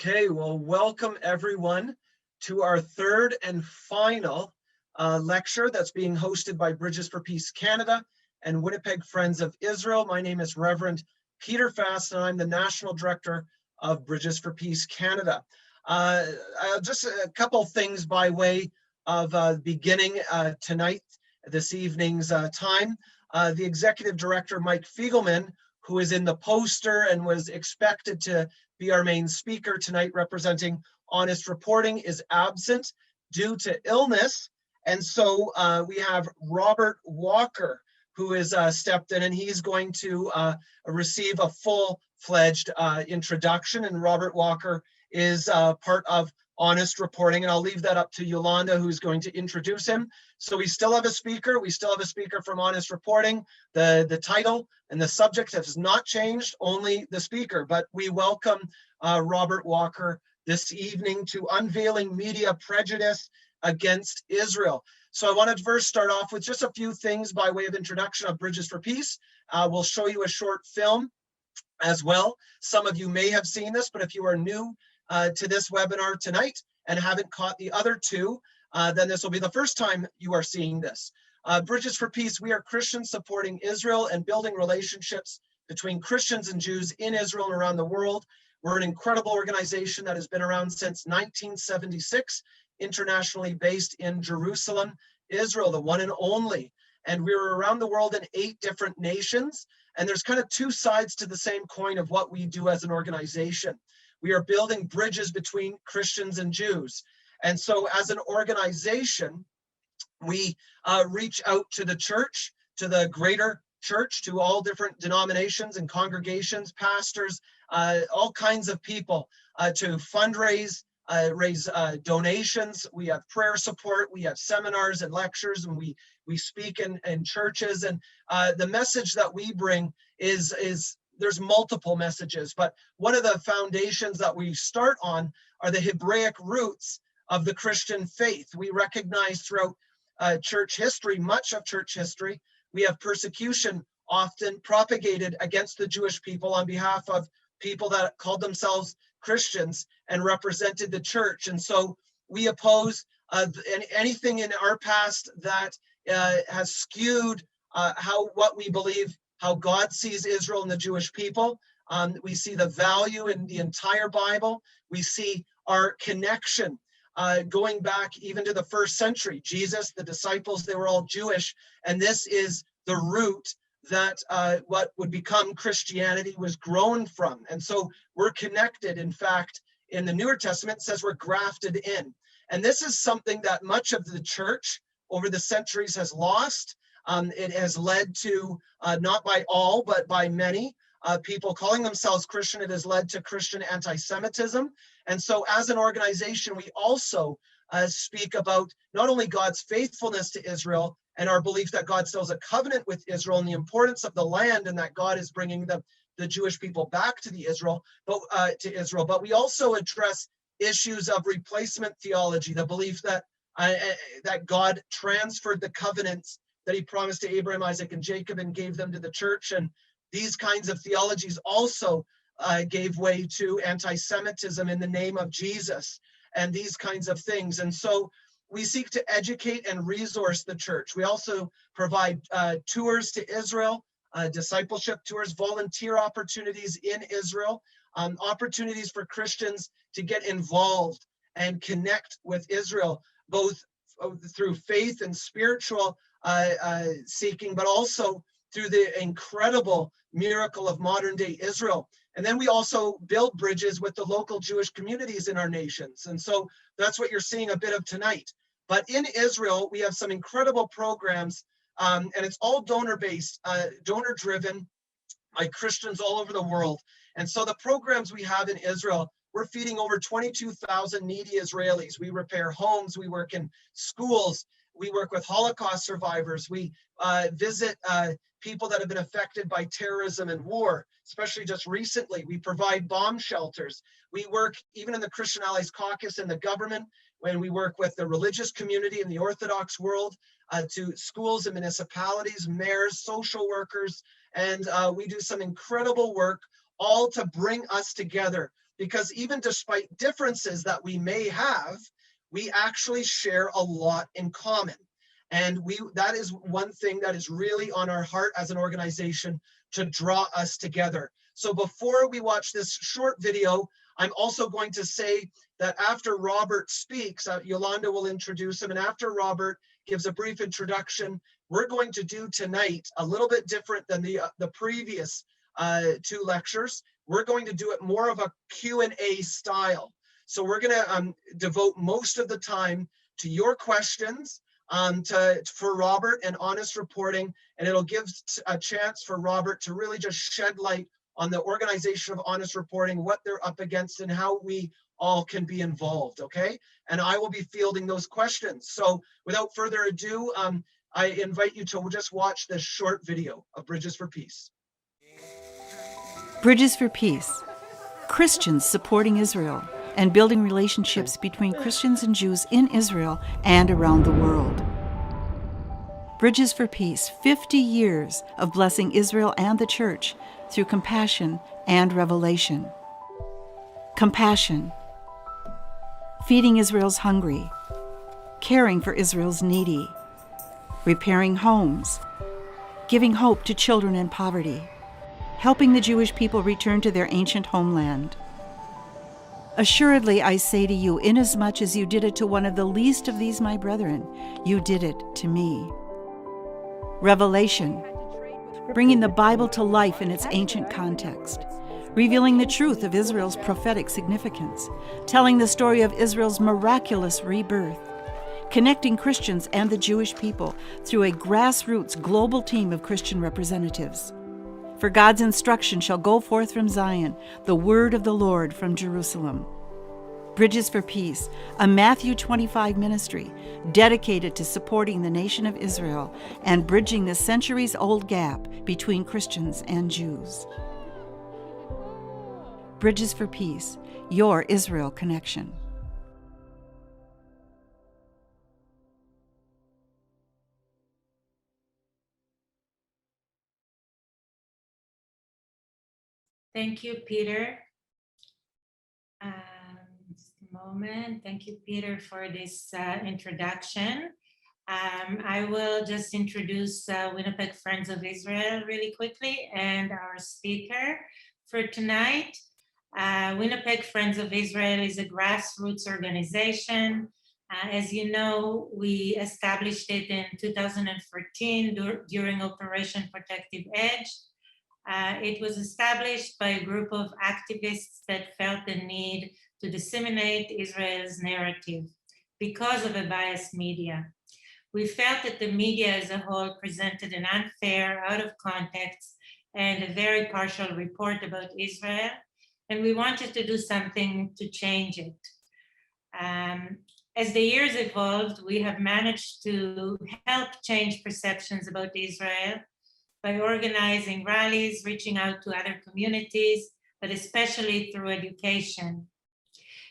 Okay, well, welcome everyone to our third and final lecture that's being hosted by Bridges for Peace Canada and Winnipeg Friends of Israel. My name is Reverend Peter Fast, and I'm the National Director of Bridges for Peace Canada. Just a couple things by way of beginning tonight, this evening's time. The Executive Director, Mike Fegelman, who is in the poster and was expected to be our main speaker tonight representing Honest Reporting, is absent due to illness. And so we have Robert Walker, who is stepped in, and he's going to receive a full-fledged introduction. And Robert Walker is part of Honest Reporting, and I'll leave that up to Yolanda, who's going to introduce him. So we still have a speaker. We still have a speaker from Honest Reporting. The title and the subject has not changed, only the speaker. But we welcome Robert Walker this evening to Unveiling Media Prejudice Against Israel. So I wanted to first start off with just a few things by way of introduction of Bridges for Peace. We'll show you a short film as well. Some of you may have seen this, but if you are new to this webinar tonight and haven't caught the other two, then this will be the first time you are seeing this. Bridges for Peace, we are Christians supporting Israel and building relationships between Christians and Jews in Israel and around the world. We're an incredible organization that has been around since 1976, internationally based in Jerusalem, Israel, the one and only. And we're around the world in 8 different nations. And there's kind of 2 sides to the same coin of what we do as an organization. We are building bridges between Christians and Jews. And so as an organization, we reach out to the church, to the greater church, to all different denominations and congregations, pastors, all kinds of people to fundraise, raise donations. We have prayer support, we have seminars and lectures, and we speak in churches. And the message that we bring is there's multiple messages, but one of the foundations that we start on are the Hebraic roots of the Christian faith. We recognize throughout church history, much of church history, we have persecution often propagated against the Jewish people on behalf of people that called themselves Christians and represented the church. And so we oppose anything in our past that has skewed what we believe, how God sees Israel and the Jewish people. We see the value in the entire Bible. We see our connection going back even to the 1st century. Jesus, the disciples, they were all Jewish. And this is the root that what would become Christianity was grown from. And so we're connected. In fact, in the Newer Testament, it says we're grafted in. And this is something that much of the church over the centuries has lost. It has led to, not by all, but by many people calling themselves Christian, it has led to Christian anti-Semitism. And so as an organization, we also speak about not only God's faithfulness to Israel and our belief that God still has a covenant with Israel and the importance of the land and that God is bringing the Jewish people back to Israel, but we also address issues of replacement theology, the belief that God transferred the covenants that he promised to Abraham, Isaac, and Jacob and gave them to the church. And these kinds of theologies also gave way to anti-Semitism in the name of Jesus and these kinds of things. And so we seek to educate and resource the church. We also provide tours to Israel, discipleship tours, volunteer opportunities in Israel, opportunities for Christians to get involved and connect with Israel, both through faith and spiritual seeking, but also through the incredible miracle of modern day Israel. And then we also build bridges with the local Jewish communities in our nations. And so that's what you're seeing a bit of tonight. But in Israel, we have some incredible programs, and it's all donor-based, donor-driven by Christians all over the world. And so the programs we have in Israel, we're feeding over 22,000 needy Israelis. We repair homes, we work in schools, we work with Holocaust survivors, we visit people that have been affected by terrorism and war, especially just recently. We provide bomb shelters. We work even in the Christian Allies Caucus and the government, when we work with the religious community in the Orthodox world, to schools and municipalities, mayors, social workers, and we do some incredible work, all to bring us together because even despite differences that we may have, we actually share a lot in common. And that is one thing that is really on our heart as an organization, to draw us together. So before we watch this short video, I'm also going to say that after Robert speaks, Yolanda will introduce him, and after Robert gives a brief introduction, we're going to do tonight a little bit different than the previous two lectures. We're going to do it more of a Q&A style. So we're going to devote most of the time to your questions, for Robert and honest reporting, and it'll give a chance for Robert to really just shed light on the organization of honest reporting, what they're up against, and how we all can be involved, okay? And I will be fielding those questions. So without further ado, I invite you to just watch this short video of Bridges for Peace. Bridges for Peace. Christians supporting Israel and building relationships between Christians and Jews in Israel and around the world. Bridges for Peace, 50 years of blessing Israel and the church through compassion and revelation. Compassion. Feeding Israel's hungry. Caring for Israel's needy. Repairing homes. Giving hope to children in poverty. Helping the Jewish people return to their ancient homeland. Assuredly, I say to you, inasmuch as you did it to one of the least of these my brethren, you did it to me. Revelation, bringing the Bible to life in its ancient context, revealing the truth of Israel's prophetic significance, telling the story of Israel's miraculous rebirth, connecting Christians and the Jewish people through a grassroots global team of Christian representatives. For God's instruction shall go forth from Zion, the word of the Lord from Jerusalem. Bridges for Peace, a Matthew 25 ministry dedicated to supporting the nation of Israel and bridging the centuries-old gap between Christians and Jews. Bridges for Peace, your Israel connection. Thank you, Peter. Just a moment. Thank you, Peter, for this introduction. I will just introduce Winnipeg Friends of Israel really quickly and our speaker for tonight. Winnipeg Friends of Israel is a grassroots organization. As you know, we established it in 2014 during Operation Protective Edge. It was established by a group of activists that felt the need to disseminate Israel's narrative because of a biased media. We felt that the media as a whole presented an unfair, out of context, and a very partial report about Israel, and we wanted to do something to change it. As the years evolved, we have managed to help change perceptions about Israel by organizing rallies, reaching out to other communities, but especially through education.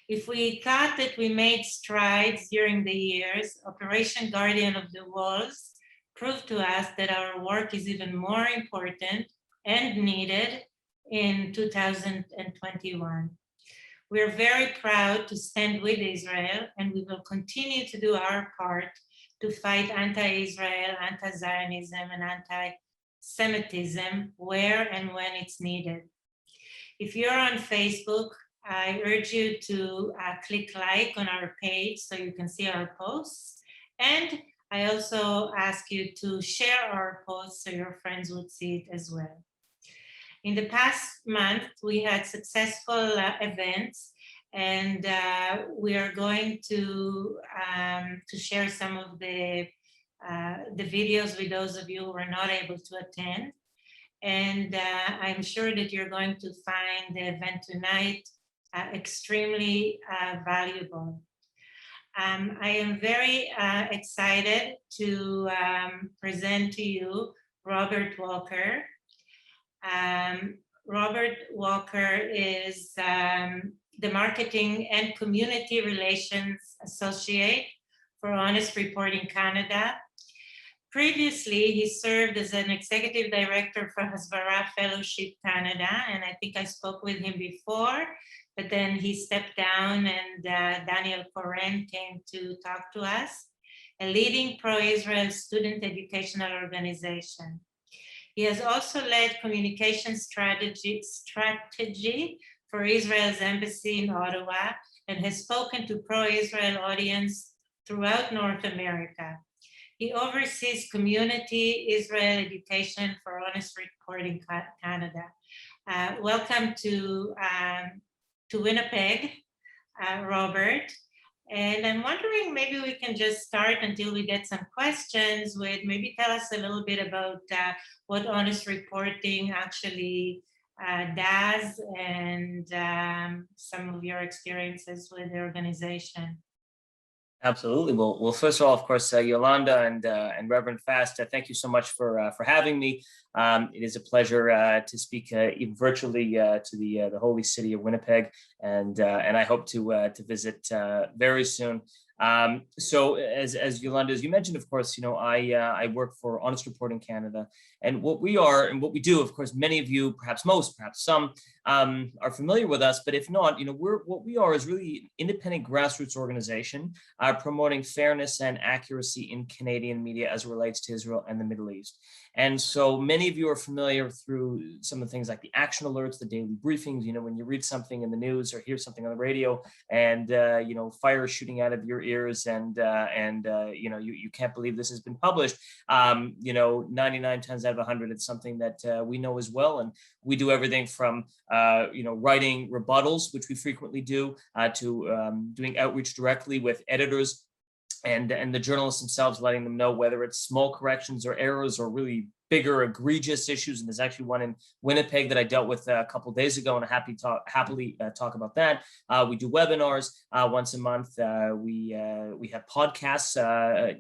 If we thought that we made strides during the years, Operation Guardian of the Walls proved to us that our work is even more important and needed in 2021. We're very proud to stand with Israel, and we will continue to do our part to fight anti-Israel, anti-Zionism, and anti-Semitism where and when it's needed. If you're on Facebook, I urge you to click like on our page so you can see our posts. And I also ask you to share our posts so your friends would see it as well. In the past month, we had successful events, and we are going to share some of the videos with those of you who are not able to attend. And I'm sure that you're going to find the event tonight extremely valuable. I am very excited to present to you Robert Walker. Robert Walker is the Marketing and Community Relations Associate for Honest Reporting Canada. Previously, he served as an executive director for Hasbara Fellowship Canada, and I think I spoke with him before. but then he stepped down, and Daniel Koren came to talk to us, a leading pro-Israel student educational organization. He has also led communication strategy for Israel's embassy in Ottawa, and has spoken to pro-Israel audience throughout North America. He oversees community Israel education for Honest Reporting Canada. Welcome to Winnipeg, Robert. And I'm wondering, maybe we can just start until we get some questions with, maybe tell us a little bit about what Honest Reporting actually does, and some of your experiences with the organization. Absolutely. Well, first of all, of course, Yolanda and Reverend Fast, thank you so much for having me. It is a pleasure to speak even virtually to the holy city of Winnipeg, and I hope to visit very soon. So as Yolanda, as you mentioned, of course, I work for Honest Reporting Canada, and what we are and what we do, of course, many of you, perhaps most, perhaps some, are familiar with us, but if not, what we are is really an independent grassroots organization promoting fairness and accuracy in Canadian media as it relates to Israel and the Middle East. And so many of you are familiar through some of the things like the action alerts, the daily briefings, when you read something in the news or hear something on the radio, and fire is shooting out of your ears, and you can't believe this has been published. 99 times out of 100, it's something that we know as well, and we do everything from writing rebuttals, which we frequently do, to doing outreach directly with editors and the journalists themselves, letting them know whether it's small corrections or errors or really bigger egregious issues. And there's actually one in Winnipeg that I dealt with a couple of days ago, and I'm happily talk about that. We do webinars once a month. We have podcasts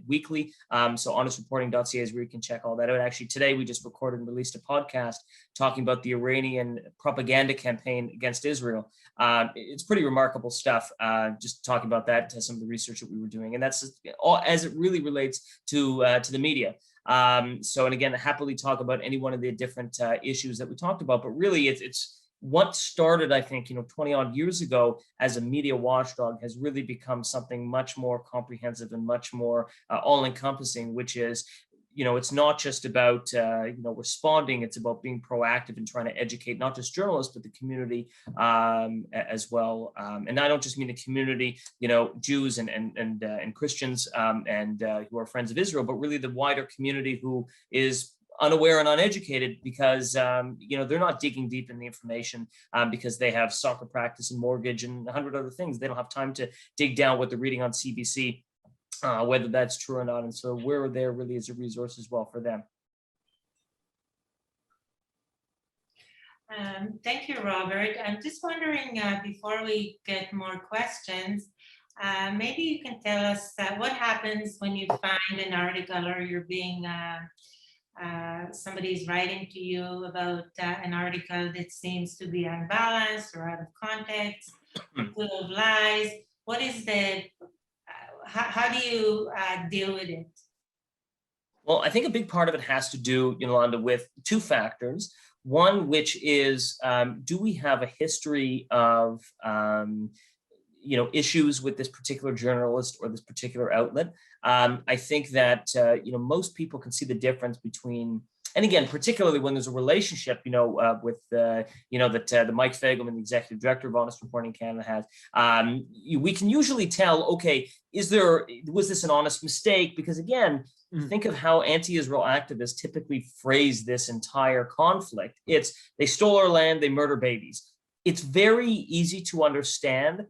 weekly. So honestreporting.ca is where you can check all that out. Actually, today we just recorded and released a podcast talking about the Iranian propaganda campaign against Israel. It's pretty remarkable stuff, just talking about that, some of the research that we were doing. And that's all as it really relates to the media. So, and again, happily talk about any one of the different issues that we talked about, but really it's what started, I think, 20 odd years ago as a media watchdog has really become something much more comprehensive and much more all encompassing, which is, it's not just about, responding, it's about being proactive and trying to educate not just journalists, but the community as well. And I don't just mean the community, Jews and Christians and who are friends of Israel, but really the wider community who is unaware and uneducated because, they're not digging deep in the information because they have soccer practice and mortgage and 100 other things. They don't have time to dig down what they're reading on CBC. Whether that's true or not. And so we're there really as a resource as well for them. Thank you, Robert. I'm just wondering, before we get more questions, maybe you can tell us what happens when you find an article or you're being, somebody's writing to you about an article that seems to be unbalanced or out of context, full of lies. What is the how do you deal with it? Well, I think a big part of it has to do, Yolanda, with two factors. One, which is, do we have a history of, issues with this particular journalist or this particular outlet? I think that, most people can see the difference between, and again, particularly when there's a relationship, with, that Mike Fegelman, the executive director of Honest Reporting Canada has, we can usually tell, okay, was this an honest mistake? Because again, think of how anti-Israel activists typically phrase this entire conflict. It's, they stole our land, they murder babies. It's very easy to understand,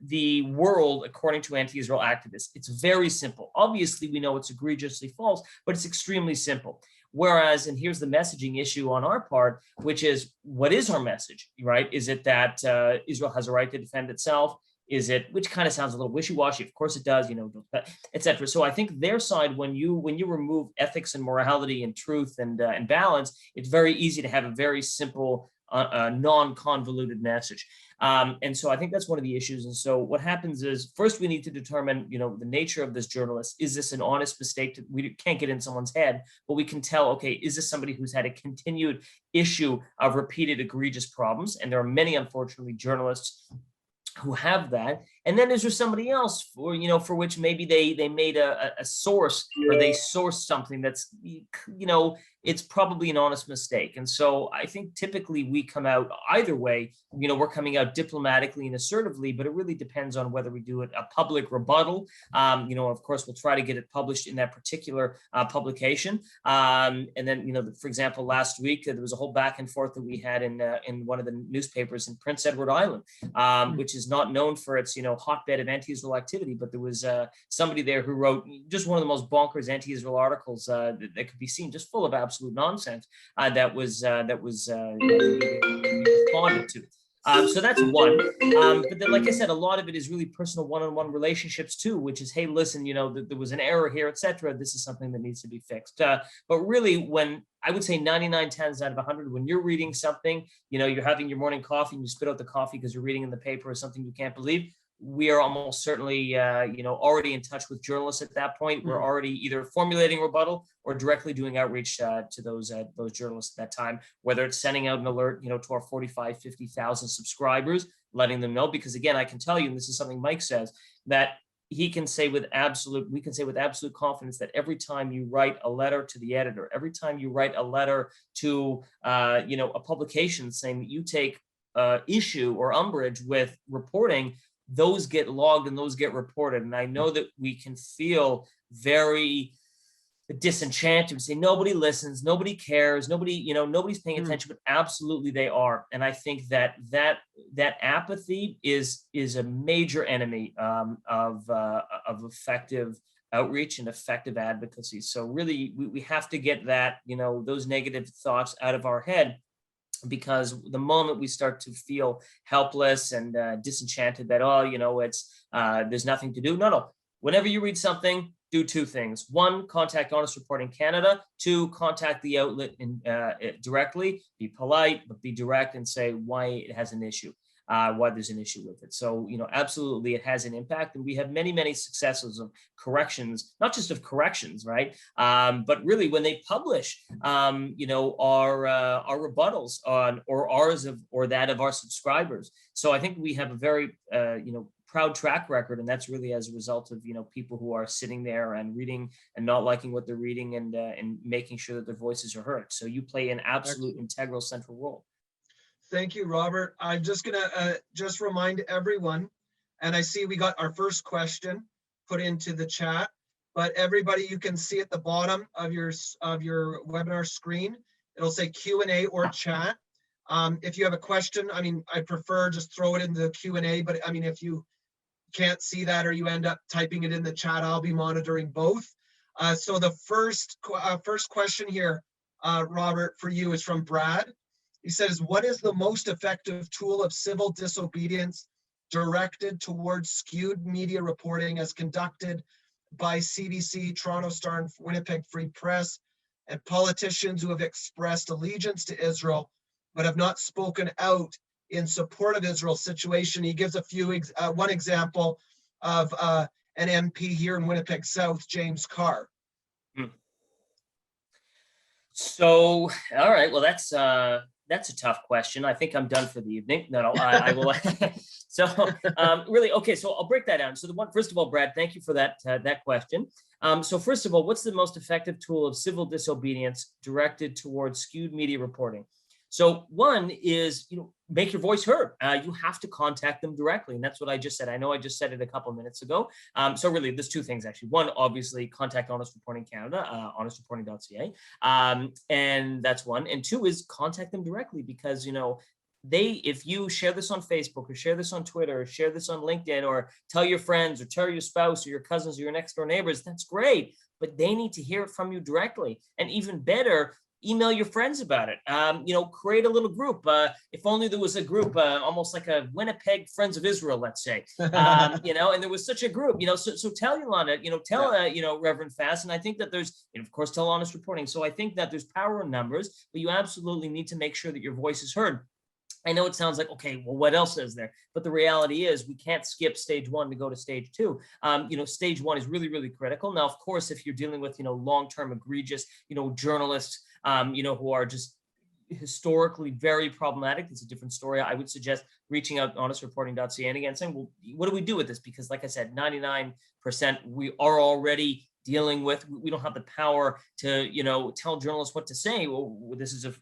the world according to anti-Israel activists. It's very simple. Obviously, we know it's egregiously false, but it's extremely simple. Whereas, and here's the messaging issue on our part, which is, what is our message, right? Is it that Israel has a right to defend itself? Is it, which kind of sounds a little wishy-washy, of course it does, et cetera. So I think their side, when you remove ethics and morality and truth and balance, it's very easy to have a very simple non-convoluted message. And so I think that's one of the issues. And so what happens is, first we need to determine, the nature of this journalist. Is this an honest mistake? We can't get in someone's head, but we can tell, okay, is this somebody who's had a continued issue of repeated egregious problems? And there are many, unfortunately, journalists who have that. And then is there somebody else for which maybe they made a source, or they sourced something that's, it's probably an honest mistake. And so I think typically we come out either way, we're coming out diplomatically and assertively, but it really depends on whether we do it a public rebuttal. Of course, we'll try to get it published in that particular publication. And then, for example, last week, there was a whole back and forth that we had in one of the newspapers in Prince Edward Island, which is not known for its, hotbed of anti-Israel activity, but there was somebody there who wrote just one of the most bonkers anti-Israel articles that could be seen, just full of absolute nonsense that was responded to. So that's one. But then, like I said, a lot of it is really personal one-on-one relationships too, which is, hey, listen, there was an error here, etc. This is something that needs to be fixed. But really, when I would say 99 times out of 100, when you're reading something, you're having your morning coffee and you spit out the coffee because you're reading in the paper or something you can't believe, we are almost certainly, already in touch with journalists at that point. We're already either formulating rebuttal or directly doing outreach to those journalists at that time, whether it's sending out an alert, to our 45, 50,000 subscribers, letting them know, because again, I can tell you, and this is something Mike says, that we can say with absolute confidence that every time you write a letter to the editor, every time you write a letter to, a publication saying that you take issue or umbrage with reporting, those get logged and those get reported. And I know that we can feel very disenchanted and say nobody listens, nobody cares, nobody's paying attention, but absolutely they are. And I think that apathy is a major enemy of effective outreach and effective advocacy. So really, we have to get that, those negative thoughts out of our head, because the moment we start to feel helpless and disenchanted that, it's there's nothing to do. No. Whenever you read something, do two things. One, contact Honest Reporting Canada. Two, contact the outlet directly. Be polite, but be direct and say why it has an issue, why there's an issue with it. So, absolutely it has an impact. And we have many, many successes of corrections, not just of corrections, right? But really when they publish, our rebuttals on, or ours or that of our subscribers. So I think we have a very, proud track record, and that's really as a result of people who are sitting there and reading and not liking what they're reading and making sure that their voices are heard. So you play an absolute integral central role. Thank you, Robert. I'm just gonna just remind everyone, and I see we got our first question put into the chat, but everybody, you can see at the bottom of your webinar screen, it'll say Q&A or chat. If you have a question, I prefer just throw it in the Q&A, but if you can't see that or you end up typing it in the chat, I'll be monitoring both. So the first question here, Robert, for you is from Brad. He says, what is the most effective tool of civil disobedience directed towards skewed media reporting as conducted by CBC, Toronto Star, and Winnipeg Free Press, and politicians who have expressed allegiance to Israel but have not spoken out in support of Israel's situation? He gives one example of an MP here in Winnipeg South, James Carr. So, all right, well, that's a tough question. I think I'm done for the evening. No, I will. So really, okay, so I'll break that down. So first of all, Brad, thank you for that question. So first of all, what's the most effective tool of civil disobedience directed towards skewed media reporting? So one is, make your voice heard. You have to contact them directly. And that's what I just said. I know I just said it a couple of minutes ago. So really, there's two things, actually. One, obviously, contact Honest Reporting Canada, honestreporting.ca. And that's one. And two is contact them directly, because, if you share this on Facebook or share this on Twitter or share this on LinkedIn or tell your friends or tell your spouse or your cousins or your next door neighbors, that's great. But they need to hear it from you directly. And even better, email your friends about it. Create a little group. If only there was a group, almost like a Winnipeg Friends of Israel, let's say, and there was such a group, so tell Yolanda, tell, Reverend Fast. And I think that there's, of course, tell Honest Reporting. So I think that there's power in numbers, but you absolutely need to make sure that your voice is heard. I know it sounds like, okay, well, what else is there? But the reality is we can't skip stage one to go to stage two. Stage one is really, really critical. Now, of course, if you're dealing with, long-term egregious, journalists, who are just historically very problematic, it's a different story. I would suggest reaching out honestreporting.ca and again saying, well, what do we do with this? Because like I said, 99% we are already dealing with. We don't have the power to, tell journalists what to say. Well, this is a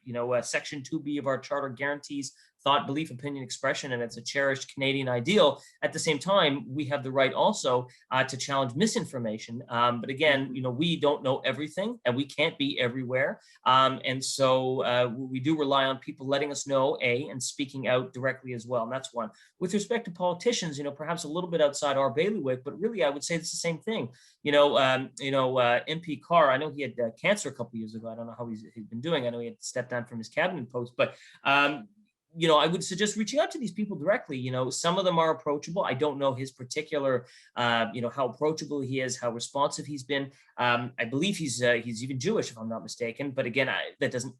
section 2B of our charter guarantees thought, belief, opinion, expression, and it's a cherished Canadian ideal. At the same time, we have the right also to challenge misinformation. But again, we don't know everything and we can't be everywhere. And so we do rely on people letting us know, and speaking out directly as well. And that's one. With respect to politicians, perhaps a little bit outside our bailiwick, but really I would say it's the same thing. MP Carr, I know he had cancer a couple of years ago. I don't know how he's been doing. I know he had stepped down from his cabinet post, but I would suggest reaching out to these people directly. Some of them are approachable. I don't know his particular, how approachable he is, how responsive he's been. I believe he's even Jewish, if I'm not mistaken. But again, that doesn't,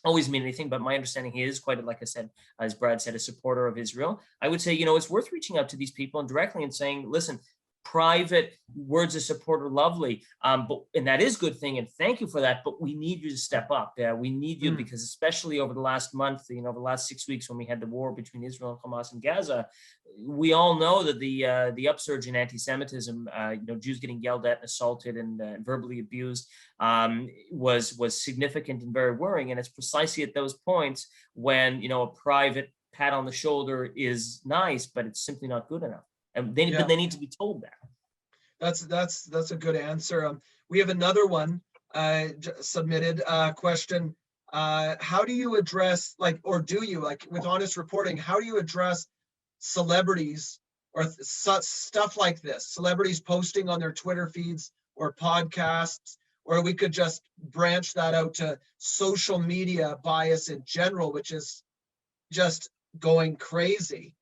always mean anything. But my understanding, he is quite, like I said, as Brad said, a supporter of Israel. I would say, it's worth reaching out to these people and directly and saying, listen, private words of support are lovely, and that is a good thing, and thank you for that, but we need you to step up. We need you because especially over the last month, the last 6 weeks when we had the war between Israel and Hamas in Gaza, we all know that the upsurge in anti-Semitism, Jews getting yelled at and assaulted and verbally abused, was significant and very worrying. And it's precisely at those points when a private pat on the shoulder is nice, but it's simply not good enough. And they need to be told that. That's a good answer. We have another one submitted question. How do you address, with honest reporting, how do you address celebrities or stuff like this? Celebrities posting on their Twitter feeds or podcasts, or we could just branch that out to social media bias in general, which is just going crazy.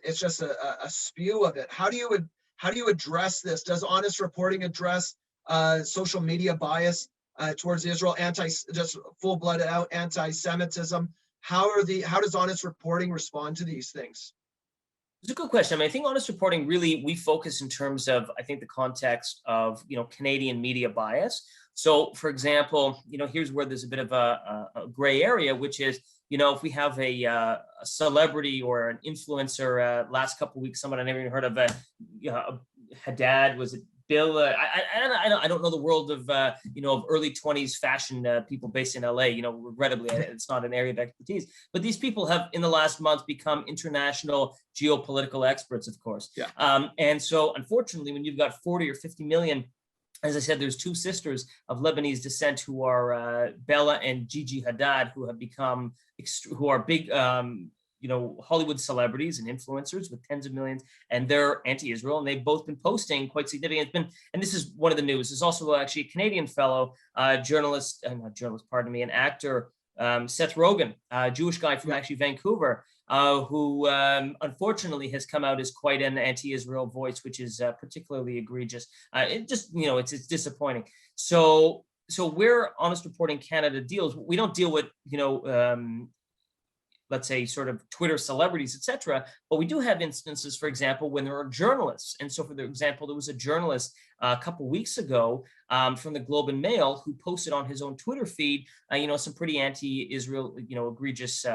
It's just a spew of it. How do you address this? Does honest reporting address social media bias towards Israel, just full-blooded out anti-Semitism? How does honest reporting respond to these things? It's a good question. I think honest reporting, really, we focus in terms of, I think, the context of, Canadian media bias. So, for example, here's where there's a bit of a gray area, which is, if we have a celebrity or an influencer, last couple of weeks, someone I never even heard of, Haddad, was it Bill? I don't know the world of, of early 20s fashion people based in LA. Regrettably, it's not an area of expertise. But these people have, in the last month, become international geopolitical experts, of course. Yeah. And so, unfortunately, when you've got 40 or 50 million, as I said, there's two sisters of Lebanese descent who are Bella and Gigi Haddad, who have become, who are big, Hollywood celebrities and influencers with tens of millions, and they're anti-Israel, and they've both been posting quite significant. And this is one of the news. There's also actually a Canadian fellow, an actor, Seth Rogen, a Jewish guy from actually Vancouver, who unfortunately has come out as quite an anti-Israel voice, which is particularly egregious. It's disappointing. So where Honest Reporting Canada deals, we don't deal with, let's say, sort of Twitter celebrities, etc. But we do have instances, for example, when there are journalists. And so, for example, there was a journalist a couple of weeks ago from the Globe and Mail who posted on his own Twitter feed, some pretty anti-Israel, egregious,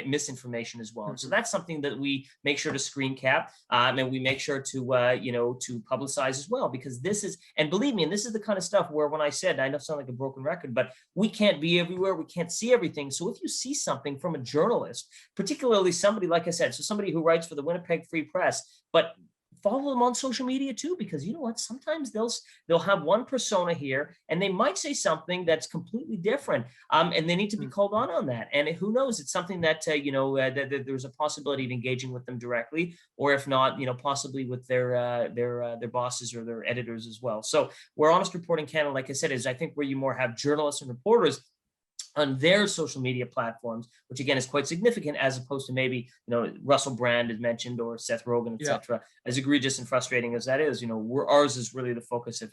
misinformation as well. Mm-hmm. So that's something that we make sure to screen cap, and we make sure to, to publicize as well, because this is, and believe me, and this is the kind of stuff where when I said, I know I sound like a broken record, but we can't be everywhere. We can't see everything. So if you see something from a journalist, particularly somebody, like I said, so somebody who writes for the Winnipeg Free Press, but follow them on social media too, because you know what? Sometimes they'll have one persona here, and they might say something that's completely different, and they need to be called on that. And who knows? It's something that that there's a possibility of engaging with them directly, or if not, possibly with their bosses or their editors as well. So where Honest Reporting Canada, like I said, is I think where you more have journalists and reporters. on their social media platforms, which again is quite significant, as opposed to maybe, Russell Brand is mentioned, or Seth Rogen, etc. As egregious and frustrating as that is, ours is really the focus of,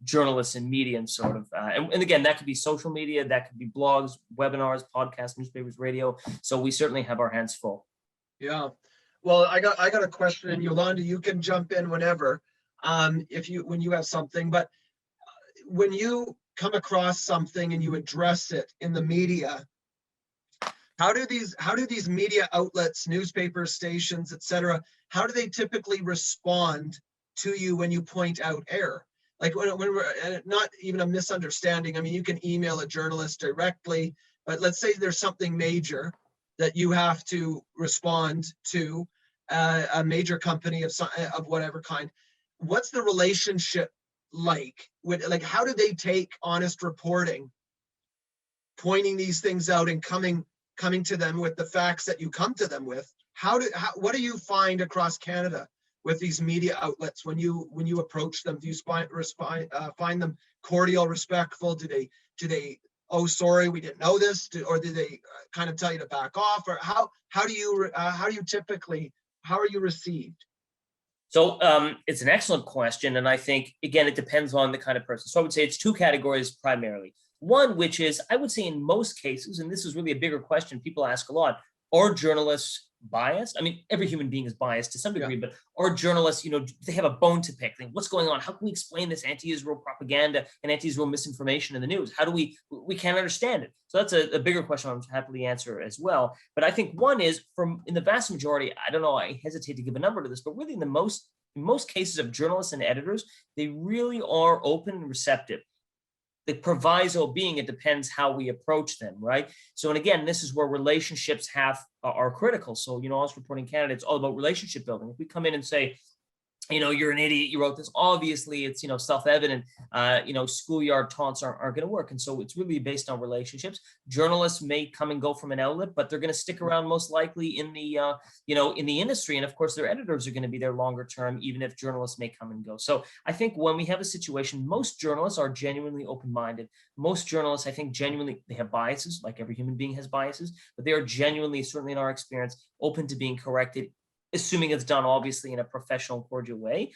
journalists and media, and sort of, and again, that could be social media, that could be blogs, webinars, podcasts, newspapers, radio. So we certainly have our hands full. Yeah. Well, I got a question, and Yolanda, you can jump in whenever, when you have something. But when you come across something and you address it in the media, how do these media outlets, newspapers, stations, etc., how do they typically respond to you when you point out error? Like when we're not even a misunderstanding. I mean, you can email a journalist directly, but let's say there's something major that you have to respond to, a major company of whatever kind. What's the relationship like how do they take honest reporting, pointing these things out and coming to them with the facts that you come to them with? What do you find across Canada with these media outlets when you approach them? Do you find them cordial, respectful? Do they oh, sorry, we didn't know this, or do they kind of tell you to back off? Or how are you received? So it's an excellent question. And I think, again, it depends on the kind of person. So I would say it's two categories primarily. One, which is, I would say in most cases, and this is really a bigger question people ask a lot, are journalists biased? I mean, every human being is biased to some degree, but are journalists, they have a bone to pick. Like, what's going on? How can we explain this anti-Israel propaganda and anti-Israel misinformation in the news? How do we can't understand it? So that's a bigger question I'll happily answer as well. But I think one is, in the vast majority, I don't know, I hesitate to give a number to this, but really in most cases of journalists and editors, they really are open and receptive. The proviso being, it depends how we approach them, right? So, and again, this is where relationships are critical. So, us reporting Canada, it's all about relationship building. If we come in and say, you're an idiot, you wrote this, obviously it's, self-evident, schoolyard taunts aren't going to work. And so it's really based on relationships. Journalists may come and go from an outlet, but they're going to stick around most likely in the, in the industry. And of course, their editors are going to be there longer term, even if journalists may come and go. So I think when we have a situation, most journalists are genuinely open-minded. Most journalists, I think, genuinely, they have biases, like every human being has biases, but they are genuinely, certainly in our experience, open to being corrected, assuming it's done obviously in a professional, cordial way.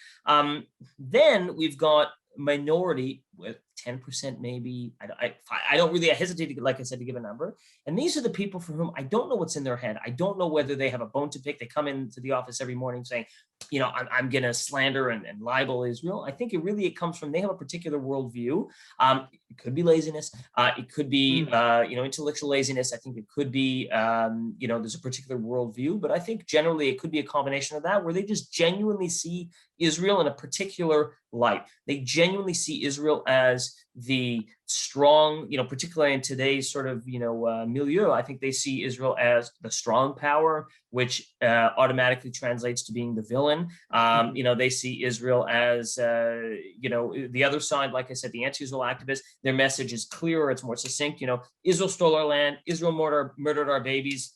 Then we've got minority with 10% maybe. I don't really, I hesitate to, like I said, to give a number. And these are the people for whom I don't know what's in their head. I don't know whether they have a bone to pick. They come into the office every morning saying, I'm going to slander and libel Israel. I think it comes from, they have a particular worldview. It could be laziness. It could be, intellectual laziness. I think it could be, there's a particular worldview, but I think generally it could be a combination of that, where they just genuinely see Israel in a particular light. They genuinely see Israel as the strong, particularly in today's sort of, milieu. I think they see Israel as the strong power, which automatically translates to being the villain. They see Israel as, the other side, like I said, the anti-Israel activists. Their message is clearer, it's more succinct. Israel stole our land, Israel murdered our babies.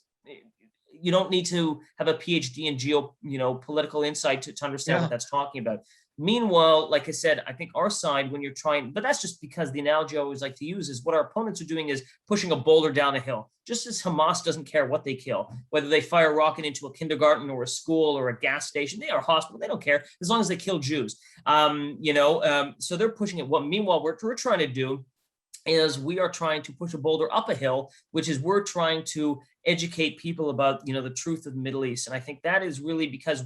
You don't need to have a PhD in political insight to understand what that's talking about. Meanwhile, like I said, I think our side, when you're trying, but that's just because the analogy I always like to use is what our opponents are doing is pushing a boulder down a hill. Just as Hamas doesn't care what they kill, whether they fire a rocket into a kindergarten or a school or a gas station, they are a hospital, they don't care, as long as they kill Jews. So they're pushing it. Meanwhile, what we're trying to do is we are trying to push a boulder up a hill, which is we're trying to educate people about, the truth of the Middle East. And I think that is really because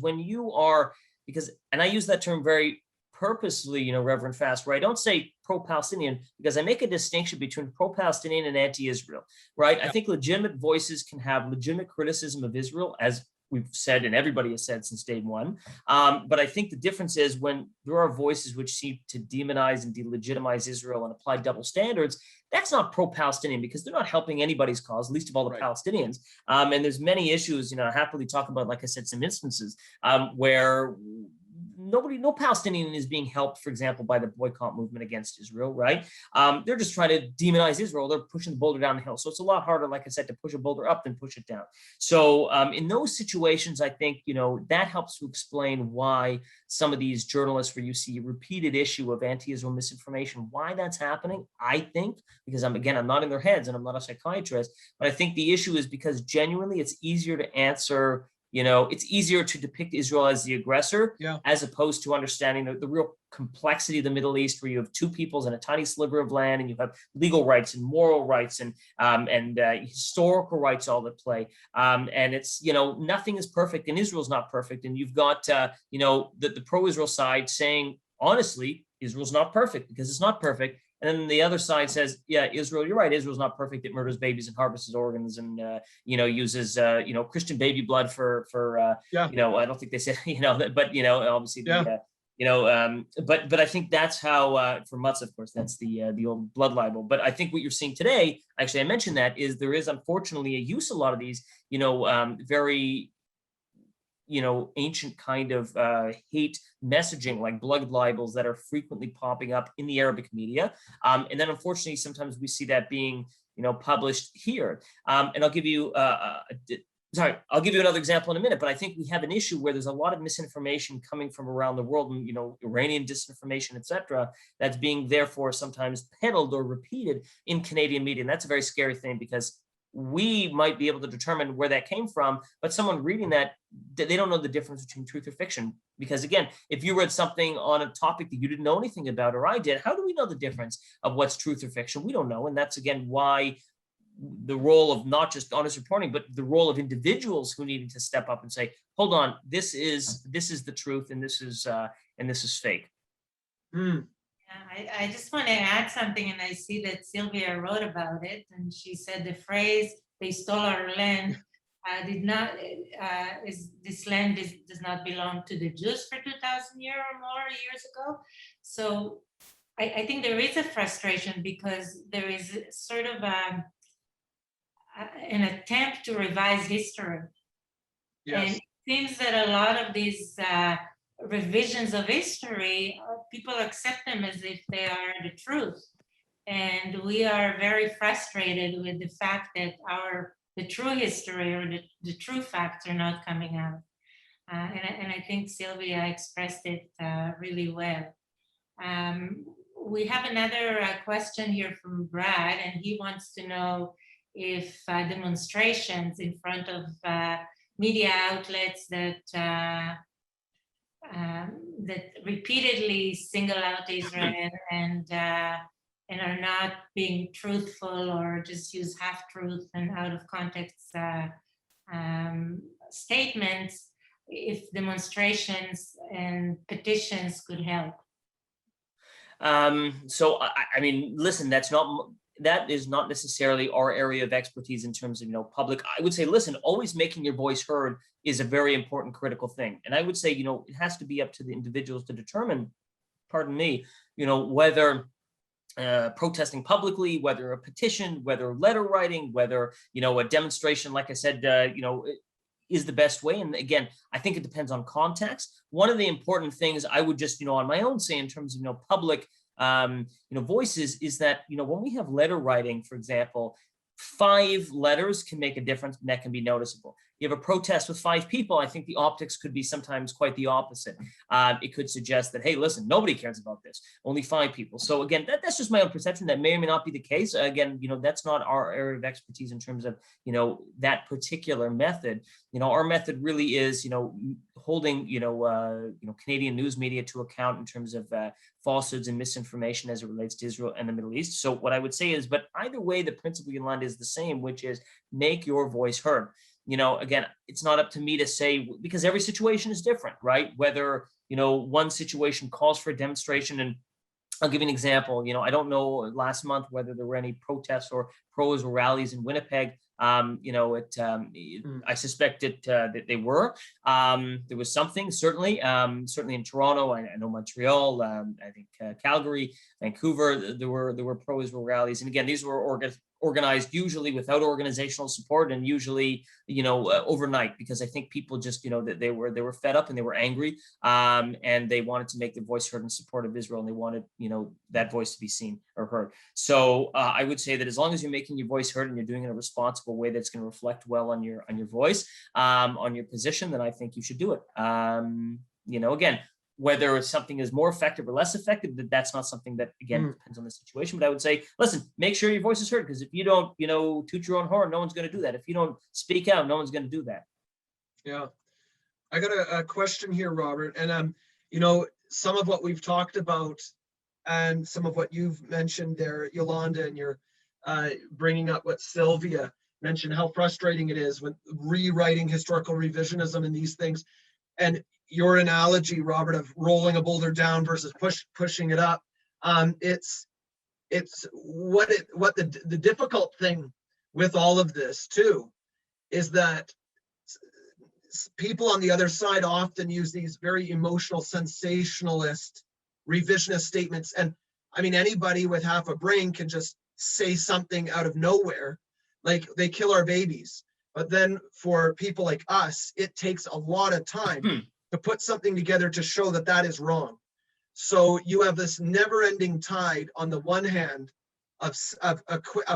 and I use that term very purposely, Reverend Fast, where I don't say pro-Palestinian, because I make a distinction between pro-Palestinian and anti-Israel, right? Yeah. I think legitimate voices can have legitimate criticism of Israel, as we've said and everybody has said since day one. But I think the difference is when there are voices which seek to demonize and delegitimize Israel and apply double standards, that's not pro-Palestinian, because they're not helping anybody's cause, least of all the Palestinians. And there's many issues, I happily talk about, like I said, some instances where no Palestinian is being helped, for example, by the boycott movement against Israel, right? They're just trying to demonize Israel. They're pushing the boulder down the hill. So it's a lot harder, like I said, to push a boulder up than push it down. So in those situations, I think, that helps to explain why some of these journalists, where you see a repeated issue of anti-Israel misinformation, why that's happening, I think, because I'm not in their heads and I'm not a psychiatrist, but I think the issue is because genuinely it's easier to answer, it's easier to depict Israel as the aggressor, as opposed to understanding the real complexity of the Middle East, where you have two peoples and a tiny sliver of land, and you have legal rights and moral rights and historical rights all at play. And it's, nothing is perfect, and Israel's not perfect. And you've got, the pro-Israel side saying, honestly, Israel's not perfect because it's not perfect. And then the other side says, yeah, Israel, you're right. Israel's not perfect. It murders babies and harvests organs and, uses, Christian baby blood for I don't think they said, but, obviously, but I think that's how, for Mutz, of course, that's the old blood libel. But I think what you're seeing today, actually, I mentioned that, is there is unfortunately a use, a lot of these, very, ancient kind of hate messaging, like blood libels, that are frequently popping up in the Arabic media. And then unfortunately, sometimes we see that being, published here. And I'll give you another example in a minute, but I think we have an issue where there's a lot of misinformation coming from around the world, and, Iranian disinformation, etc., that's being therefore sometimes peddled or repeated in Canadian media. And that's a very scary thing, because we might be able to determine where that came from, but someone reading that, they don't know the difference between truth or fiction. Because again, if you read something on a topic that you didn't know anything about, or I did, how do we know the difference of what's truth or fiction? We don't know. And that's, again, why the role of not just honest reporting, but the role of individuals who needed to step up and say, hold on, this is the truth, and this is fake. I just want to add something, and I see that Sylvia wrote about it, and she said the phrase "they stole our land" this land does not belong to the Jews for 2,000 years or more years ago. So I think there is a frustration, because there is sort of an attempt to revise history. Yes. And it seems that a lot of these revisions of history, people accept them as if they are the truth. And we are very frustrated with the fact that the true history, or the true facts, are not coming out. And I think Sylvia expressed it really well. We have another question here from Brad, and he wants to know if demonstrations in front of media outlets that repeatedly single out Israel and are not being truthful, or just use half-truth and out of context statements, if demonstrations and petitions could help. So I mean, listen, that is not necessarily our area of expertise in terms of, public. I would say, listen, always making your voice heard is a very important, critical thing. And I would say, it has to be up to the individuals to determine, whether protesting publicly, whether a petition, whether letter writing, whether, a demonstration, like I said, is the best way. And again, I think it depends on context. One of the important things I would just, on my own say in terms of, public, voices, is that, when we have letter writing, for example, 5 letters can make a difference, and that can be noticeable. You have a protest with 5 people, I think the optics could be sometimes quite the opposite. It could suggest that, hey, listen, nobody cares about this, only 5 people. So again, that's just my own perception. That may or may not be the case. Again, that's not our area of expertise in terms of, that particular method. Our method really is, holding, Canadian news media to account in terms of falsehoods and misinformation as it relates to Israel and the Middle East. So what I would say is, but either way, the principle, Yolanda, is the same, which is make your voice heard. Again, it's not up to me to say, because every situation is different, right? Whether, one situation calls for a demonstration, and I'll give you an example. I don't know last month whether there were any protests or pros or rallies in Winnipeg. I suspect that they were. There was something, certainly in Toronto. I know Montreal. I think Calgary, Vancouver. There were pro-Israel rallies, and again, these were organized usually without organizational support, and usually, overnight, because I think people just, that they were fed up and they were angry, and they wanted to make their voice heard in support of Israel, and they wanted, that voice to be seen or heard. So I would say that as long as you're making your voice heard and you're doing it in a responsible way that's going to reflect well on your voice, on your position, then I think you should do it. Again, whether something is more effective or less effective, that's not something that, again, depends on the situation. But I would say, listen, make sure your voice is heard, because if you don't, toot your own horn, no one's going to do that. If you don't speak out, no one's going to do that. Yeah. I got a question here, Robert. And, some of what we've talked about and some of what you've mentioned there, Yolanda, and you're bringing up what Sylvia mentioned, how frustrating it is when rewriting historical revisionism and these things. And your analogy, Robert, of rolling a boulder down versus pushing it up. It's what the difficult thing with all of this too is that people on the other side often use these very emotional, sensationalist, revisionist statements. And I mean, anybody with half a brain can just say something out of nowhere, like they kill our babies. But then for people like us, it takes a lot of time to put something together to show that that is wrong. So you have this never-ending tide on the one hand of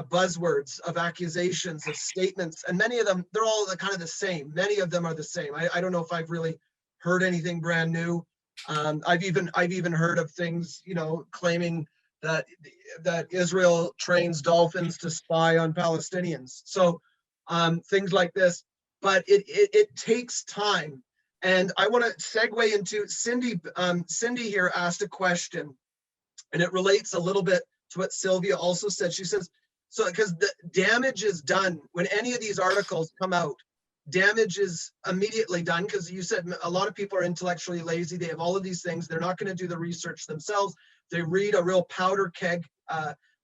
buzzwords, of accusations, of statements, and many of them, they're all kind of the same. Many of them are the same. I don't know if I've really heard anything brand new. I've even heard of things, claiming that Israel trains dolphins to spy on Palestinians. So things like this, but it takes time. And I want to segue into Cindy. Cindy here asked a question, and it relates a little bit to what Sylvia also said. She says, so because the damage is done when any of these articles come out, damage is immediately done, because you said a lot of people are intellectually lazy. They have all of these things. They're not going to do the research themselves. They read a real powder keg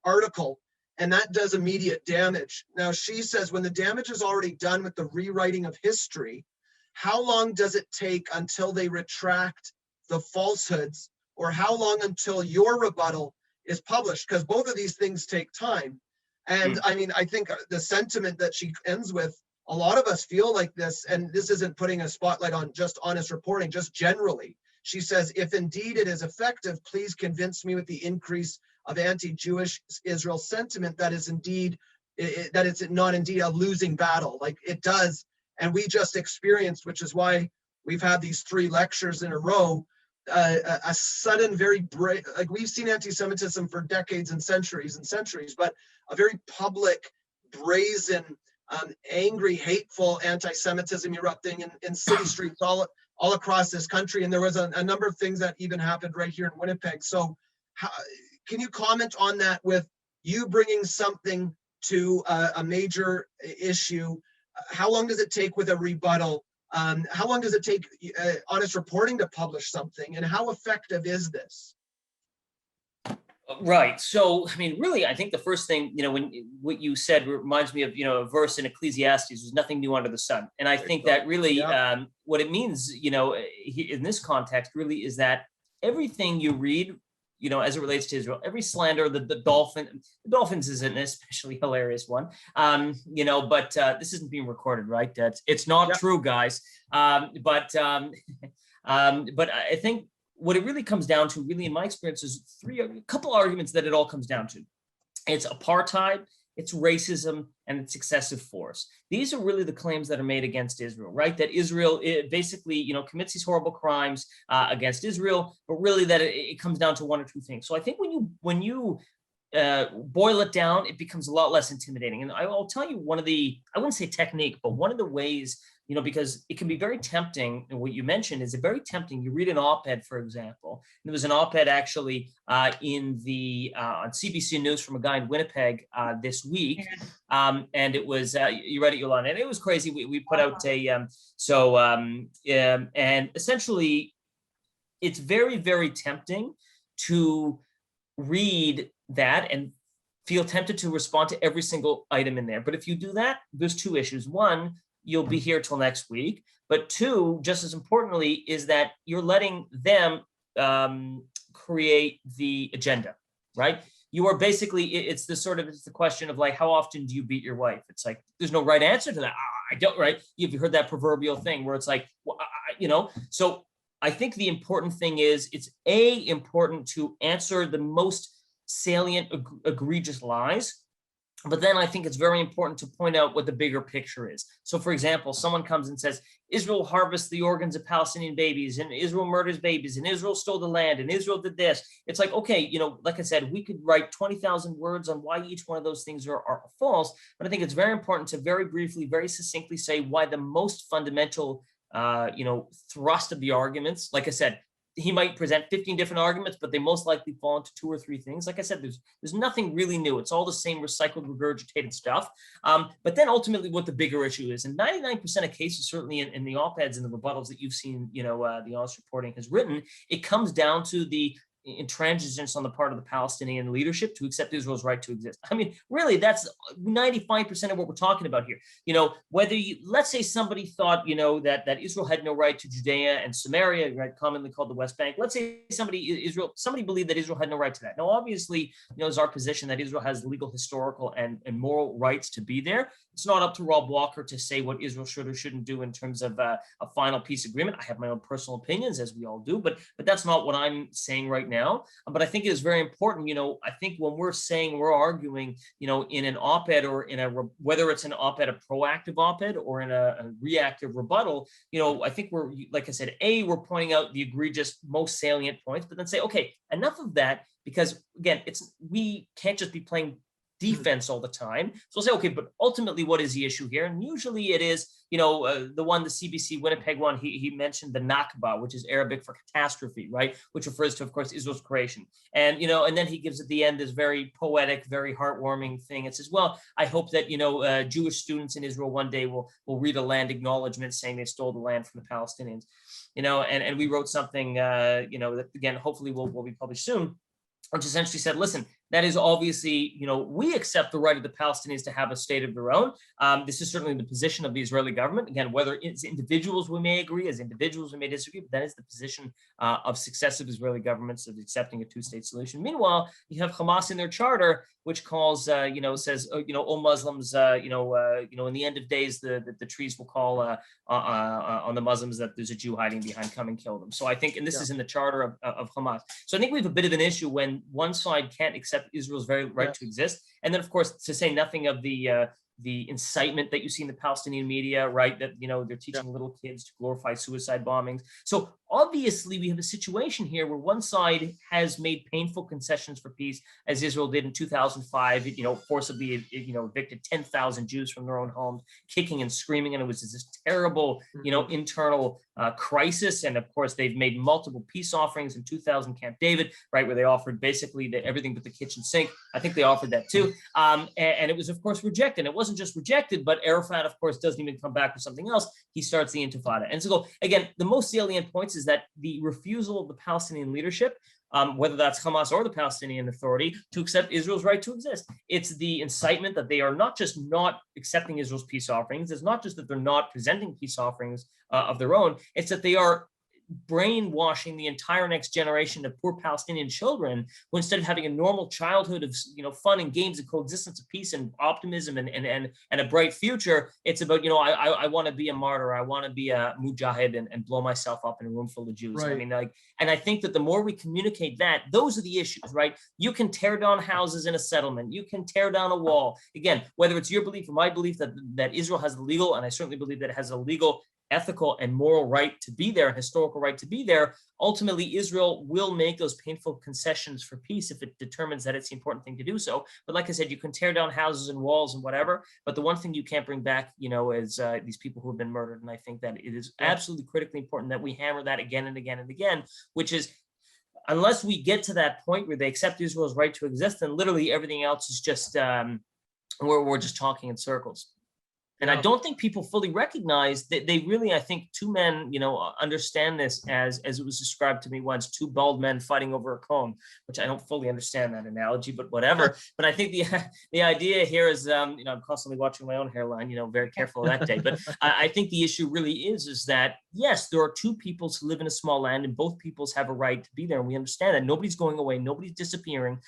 article, and that does immediate damage. Now, she says when the damage is already done with the rewriting of history, how long does it take until they retract the falsehoods, or how long until your rebuttal is published? Because both of these things take time. And I mean, I think the sentiment that she ends with, a lot of us feel like this, and this isn't putting a spotlight on just honest reporting, just generally. She says, if indeed it is effective, please convince me with the increase of anti-Jewish Israel sentiment that is indeed, that it's not indeed a losing battle. Like it does. And we just experienced, which is why we've had these 3 lectures in a row, a sudden, like we've seen anti-Semitism for decades and centuries, but a very public, brazen, angry, hateful anti-Semitism erupting in city streets all across this country. And there was a number of things that even happened right here in Winnipeg. So can you comment on that, with you bringing something to a major issue? How long does it take with a rebuttal? How long does it take honest reporting to publish something? And how effective is this? Right. So, I mean, really, I think the first thing, when what you said reminds me of, a verse in Ecclesiastes, there's nothing new under the sun. And I think that really what it means, in this context really is that everything you read, as it relates to Israel, every slander, the Dolphins is an especially hilarious one, but this isn't being recorded, right? It's not true, guys. But I think what it really comes down to, really, in my experience, is a couple arguments that it all comes down to. It's apartheid, it's racism, and it's excessive force. These are really the claims that are made against Israel, right? That Israel basically, commits these horrible crimes against Israel, but really that it comes down to one or two things. So I think when you boil it down, it becomes a lot less intimidating. And I'll tell you one of the, I wouldn't say technique, but one of the ways, because it can be very tempting. And what you mentioned is very tempting. You read an op-ed, for example. And there was an op-ed actually in the on CBC News from a guy in Winnipeg this week, and it was you read it, Yolanda, and it was crazy. We put out a and essentially, it's very, very tempting to read that and feel tempted to respond to every single item in there. But if you do that, there's 2 issues. One, you'll be here till next week. But 2, just as importantly, is that you're letting them create the agenda, right? you are basically, it's the question of like, how often do you beat your wife? It's like, there's no right answer to that. I don't, right? You've heard that proverbial thing where it's like, well, so I think the important thing is it's important to answer the most salient, egregious lies. But then I think it's very important to point out what the bigger picture is. So, for example, someone comes and says, Israel harvests the organs of Palestinian babies, and Israel murders babies, and Israel stole the land, and Israel did this. It's like, okay, like I said, we could write 20,000 words on why each one of those things are false. But I think it's very important to very briefly, very succinctly say why the most fundamental, thrust of the arguments, like I said, he might present 15 different arguments, but they most likely fall into 2 or 3 things. Like I said, there's nothing really new. It's all the same recycled, regurgitated stuff. But then ultimately what the bigger issue is, and 99% of cases, certainly in the op-eds and the rebuttals that you've seen, the Honest Reporting has written, it comes down to the intransigence on the part of the Palestinian leadership to accept Israel's right to exist. I mean, really, that's 95% of what we're talking about here. Whether let's say somebody thought, that Israel had no right to Judea and Samaria, right, commonly called the West Bank. Let's say somebody believed that Israel had no right to that. Now, obviously, it's our position that Israel has legal, historical, and moral rights to be there. It's not up to Rob Walker to say what Israel should or shouldn't do in terms of a final peace agreement. I have my own personal opinions, as we all do, but that's not what I'm saying right now. But I think it is very important. I think when we're arguing, in an op-ed or whether it's an op-ed, a proactive op-ed, or in a reactive rebuttal, I think we're, like I said, we're pointing out the egregious, most salient points, but then say, okay, enough of that, because again, we can't just be playing defense all the time. So we'll say, okay, but ultimately, what is the issue here? And usually it is, the CBC Winnipeg one, he mentioned the Nakba, which is Arabic for catastrophe, right? Which refers to, of course, Israel's creation. And, and then he gives at the end this very poetic, very heartwarming thing. It says, well, I hope that, Jewish students in Israel one day will read a land acknowledgement saying they stole the land from the Palestinians, and we wrote something, that again, hopefully will be published soon, which essentially said, listen, that is obviously, we accept the right of the Palestinians to have a state of their own. This is certainly the position of the Israeli government. Again, whether it's individuals we may agree, as individuals we may disagree, but that is the position of successive Israeli governments of accepting a 2-state solution. Meanwhile, you have Hamas in their charter, which calls, says, all Muslims, in the end of days, the trees will call on the Muslims that there's a Jew hiding behind, come and kill them. So I think, and this is in the charter of Hamas. So I think we have a bit of an issue when one side can't accept Israel's very right to exist. And then, of course, to say nothing of the incitement that you see in the Palestinian media, right? That, they're teaching little kids to glorify suicide bombings. So obviously we have a situation here where one side has made painful concessions for peace, as Israel did in 2005, forcibly, evicted 10,000 Jews from their own homes, kicking and screaming. And it was this terrible, internal crisis. And of course, they've made multiple peace offerings in 2000 Camp David, right? Where they offered basically everything but the kitchen sink. I think they offered that too. And it was, of course, rejected. It wasn't just rejected, but Arafat, of course, doesn't even come back with something else. He starts the Intifada. And so again, the most salient points is that the refusal of the Palestinian leadership, whether that's Hamas or the Palestinian Authority, to accept Israel's right to exist. It's the incitement that they are not just not accepting Israel's peace offerings. It's not just that they're not presenting peace offerings of their own. It's that they are brainwashing the entire next generation of poor Palestinian children, who instead of having a normal childhood of fun and games and coexistence of peace and optimism and a bright future, it's about I want to be a martyr, I want to be a mujahid and blow myself up in a room full of Jews. Right. I mean, and I think that the more we communicate that, those are the issues, right? You can tear down houses in a settlement, you can tear down a wall. Again, whether it's your belief or my belief that Israel has the legal, and I certainly believe that it has a legal, ethical, and moral right to be there, historical right to be there, ultimately Israel will make those painful concessions for peace if it determines that it's the important thing to do so. But like I said, you can tear down houses and walls and whatever, but the one thing you can't bring back, is these people who have been murdered. And I think that it is absolutely critically important that we hammer that again and again and again, which is, unless we get to that point where they accept Israel's right to exist, then literally everything else is just, we're just talking in circles. And I don't think people fully recognize that they really, I think two men, understand this as it was described to me once, two bald men fighting over a comb, which I don't fully understand that analogy, but whatever. But I think the idea here is, I'm constantly watching my own hairline, very careful of that day. But I think the issue really is that, yes, there are two peoples who live in a small land and both peoples have a right to be there. And we understand that nobody's going away, nobody's disappearing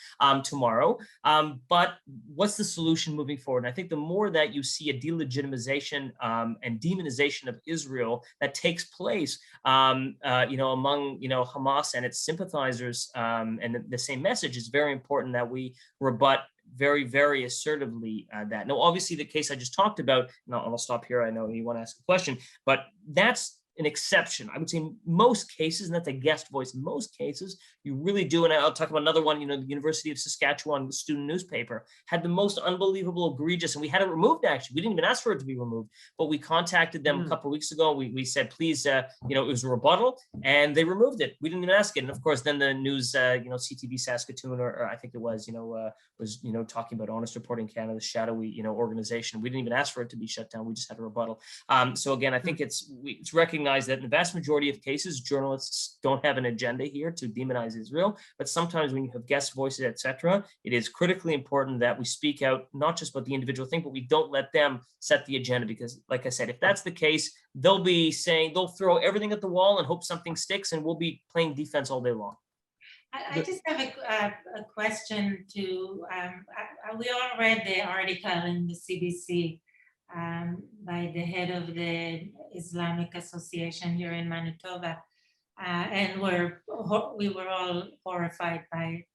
tomorrow. But what's the solution moving forward? And I think the more that you see a delegitimization and demonization of Israel that takes place, among Hamas and its sympathizers, and the same message is very important that we rebut very, very assertively that. Now, obviously, the case I just talked about, and I'll stop here. I know you want to ask a question, but that's an exception. I would say in most cases, and that's a guest voice, in most cases, you really do. And I'll talk about another one, the University of Saskatchewan student newspaper had the most unbelievable, egregious, and we had it removed, actually. We didn't even ask for it to be removed, but we contacted them a couple of weeks ago. We said, please, it was a rebuttal, and they removed it. We didn't even ask it. And of course, then the news, CTV Saskatoon, or I think it was talking about Honest Reporting Canada, shadowy, organization. We didn't even ask for it to be shut down. We just had a rebuttal. So again, I think it's recognized that in the vast majority of cases, journalists don't have an agenda here to demonize Israel, but sometimes when you have guest voices, etc., it is critically important that we speak out, not just about the individual thing, but we don't let them set the agenda, because like I said, if that's the case, they'll throw everything at the wall and hope something sticks, and we'll be playing defense all day long. I just have a question to, we all read the article in the CBC by the head of the Islamic Association here in Manitoba, and we were all horrified by it.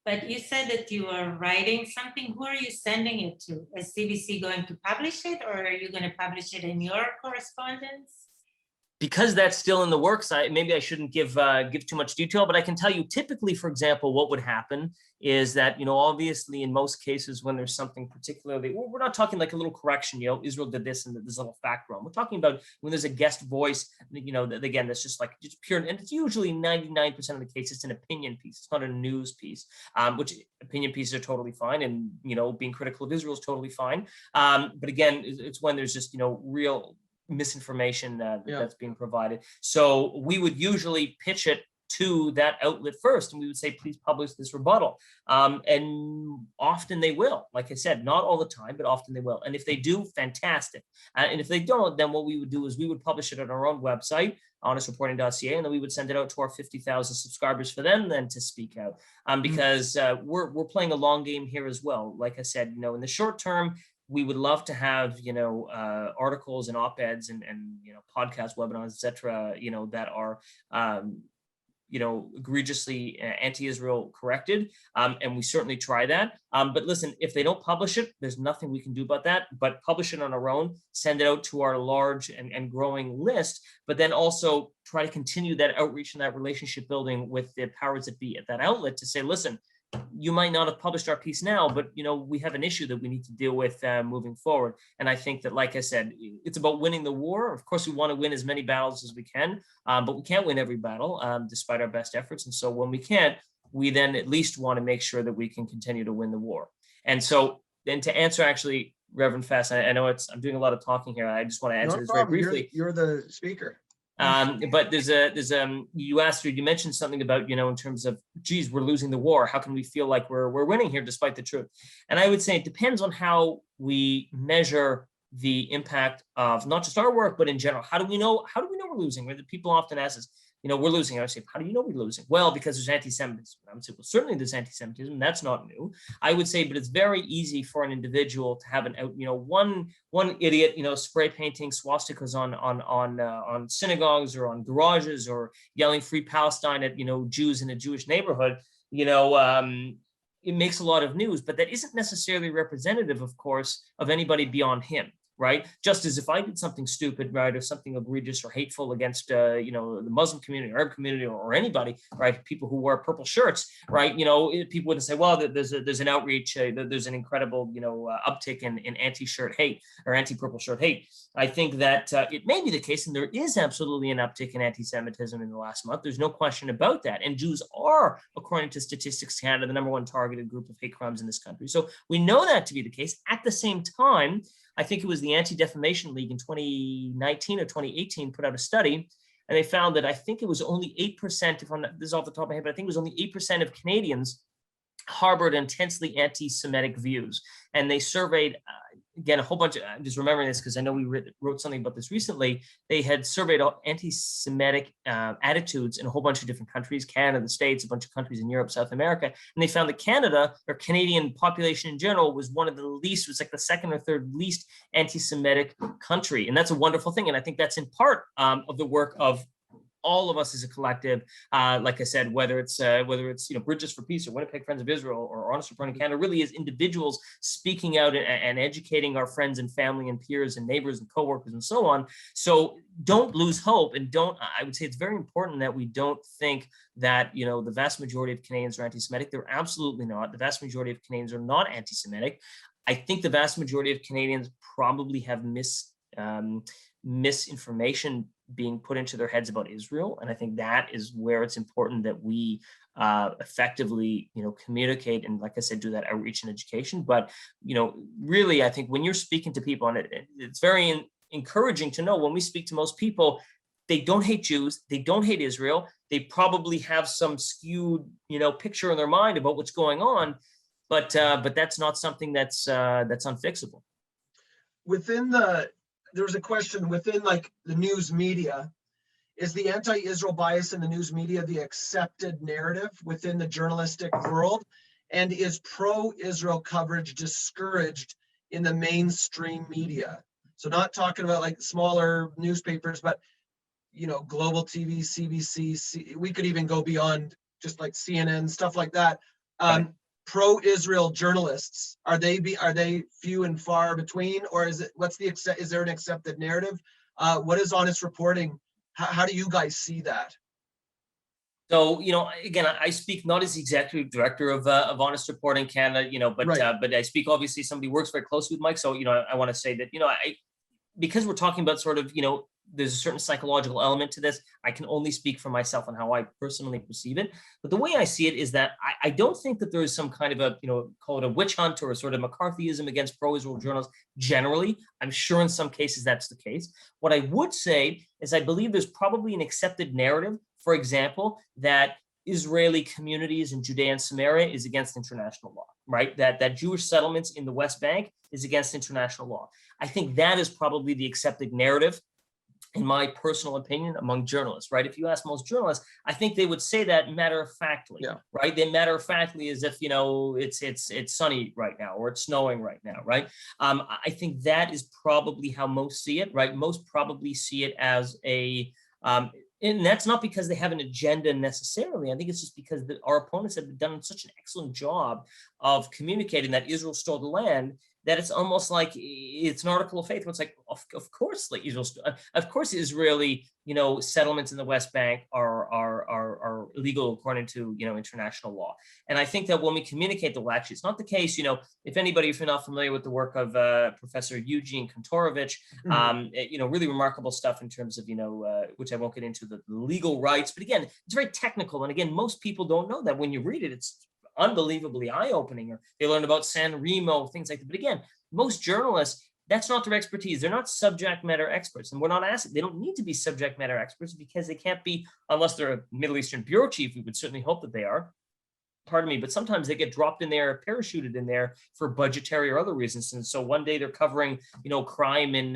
But you said that you were writing something. Who are you sending it to? Is CBC going to publish it, or are you going to publish it in your correspondence? Because that's still in the works, maybe I shouldn't give too much detail, but I can tell you typically, for example, what would happen is that, obviously in most cases when there's something particularly, we're not talking like a little correction, Israel did this and this little fact wrong. We're talking about when there's a guest voice, again, that's just pure, and it's usually 99% of the cases, it's an opinion piece. It's not a news piece, which opinion pieces are totally fine. And, being critical of Israel is totally fine. But again, it's when there's just, real misinformation that's being provided. So we would usually pitch it to that outlet first, and we would say, please publish this rebuttal. And often they will. Like I said, not all the time, but often they will. And if they do, fantastic. And if they don't, then what we would do is we would publish it on our own website, honestreporting.ca, and then we would send it out to our 50,000 subscribers for them then to speak out, because we're playing a long game here as well. Like I said, in the short term, we would love to have, articles and op-eds and podcast webinars, et cetera, that are, egregiously anti-Israel corrected. And we certainly try that. But listen, if they don't publish it, there's nothing we can do about that, but publish it on our own, send it out to our large and growing list, but then also try to continue that outreach and that relationship building with the powers that be at that outlet to say, listen, you might not have published our piece now, but we have an issue that we need to deal with moving forward. And I think that, like I said, it's about winning the war. Of course, we want to win as many battles as we can, but we can't win every battle despite our best efforts. And so when we can't, we then at least want to make sure that we can continue to win the war. And so then to answer, actually, Reverend Fass, I know I'm doing a lot of talking here. I just want to answer this very briefly. You're the speaker. But you mentioned something about, in terms of, geez, we're losing the war. How can we feel like we're winning here despite the truth? And I would say it depends on how we measure the impact of not just our work, but in general. How do we know we're losing? Where the people often ask us, we're losing. I say, how do you know we're losing? Well, because there's anti-Semitism. I would say, well, certainly there's anti-Semitism. That's not new. I would say, but it's very easy for an individual to have one idiot, spray painting swastikas on synagogues or on garages or yelling "Free Palestine" at Jews in a Jewish neighborhood. It makes a lot of news, but that isn't necessarily representative, of course, of anybody beyond him. Right? Just as if I did something stupid, right, or something egregious or hateful against, the Muslim community, or Arab community, or anybody, right, people who wear purple shirts, right, people wouldn't say, well, there's an outreach, there's an incredible, uptick in anti-shirt hate or anti-purple shirt hate. I think that it may be the case, and there is absolutely an uptick in anti-Semitism in the last month. There's no question about that. And Jews are, according to Statistics Canada, the #1 targeted group of hate crimes in this country. So we know that to be the case. At the same time, I think it was the Anti-Defamation League in 2019 or 2018 put out a study, and they found that I think it was only 8%, if I'm not, this is off the top of my head, but I think it was only 8% of Canadians harbored intensely anti-Semitic views. And they surveyed, again, a whole bunch of, I'm just remembering this because I know we wrote something about this recently. They had surveyed anti-Semitic attitudes in a whole bunch of different countries, Canada, the States, a bunch of countries in Europe, South America. And they found that Canada, or Canadian population in general, was one of the least, was like the second or third least anti-Semitic country. And that's a wonderful thing. And I think that's in part of the work of all of us as a collective, like I said, whether it's Bridges for Peace or Winnipeg Friends of Israel or Honest Reporting Canada, really is individuals speaking out and educating our friends and family and peers and neighbors and coworkers and so on. So don't lose hope, and I would say it's very important that we don't think that, the vast majority of Canadians are anti-Semitic. They're absolutely not. The vast majority of Canadians are not anti-Semitic. I think the vast majority of Canadians probably have misinformation being put into their heads about Israel. And I think that is where it's important that we effectively, communicate and, like I said, do that outreach and education. But, really, I think when you're speaking to people, and it's very encouraging to know when we speak to most people, they don't hate Jews, they don't hate Israel. They probably have some skewed, picture in their mind about what's going on, but that's not something that's unfixable. There was a question within like the news media. Is the anti-Israel bias in the news media the accepted narrative within the journalistic world? And is pro-Israel coverage discouraged in the mainstream media? So not talking about like smaller newspapers, but, Global TV, CBC, we could even go beyond just like CNN, stuff like that. Right. Pro-Israel journalists, are they few and far between, or is there an accepted narrative? What is honest reporting? How do you guys see that? So, again, I speak not as the executive director of Honest Reporting Canada, but Right. But I speak, obviously, somebody who works very closely with Mike. So, I want to say that, because we're talking about sort of, there's a certain psychological element to this. I can only speak for myself and how I personally perceive it. But the way I see it is that I don't think that there is some kind of a, call it a witch hunt or a sort of McCarthyism against pro-Israel journalists generally. I'm sure in some cases that's the case. What I would say is I believe there's probably an accepted narrative, for example, that Israeli communities in Judea and Samaria is against international law, right? That Jewish settlements in the West Bank is against international law. I think that is probably the accepted narrative, in my personal opinion, among journalists, right? If you ask most journalists, I think they would say that matter-of-factly, right? They matter-of-factly as if, it's sunny right now or it's snowing right now, right? I think that is probably how most see it, right? Most probably see it as and that's not because they have an agenda necessarily. I think it's just because our opponents have done such an excellent job of communicating that Israel stole the land, that it's almost like it's an article of faith. Where it's like, of course, like Israel, of course, Israeli, settlements in the West Bank are illegal according to international law. And I think that when we communicate the actually, it's not the case. If you're not familiar with the work of Professor Eugene Kantorovich, really remarkable stuff in terms of which I won't get into the legal rights. But again, it's very technical. And again, most people don't know that. When you read it, it's unbelievably eye-opening, or they learn about San Remo, things like that. But again, most journalists, that's not their expertise. They're not subject matter experts. And we're not asking, they don't need to be subject matter experts, because they can't be, unless they're a Middle Eastern bureau chief. We would certainly hope that they are. Pardon me, but sometimes they get dropped in there, parachuted in there for budgetary or other reasons. And so one day they're covering, crime in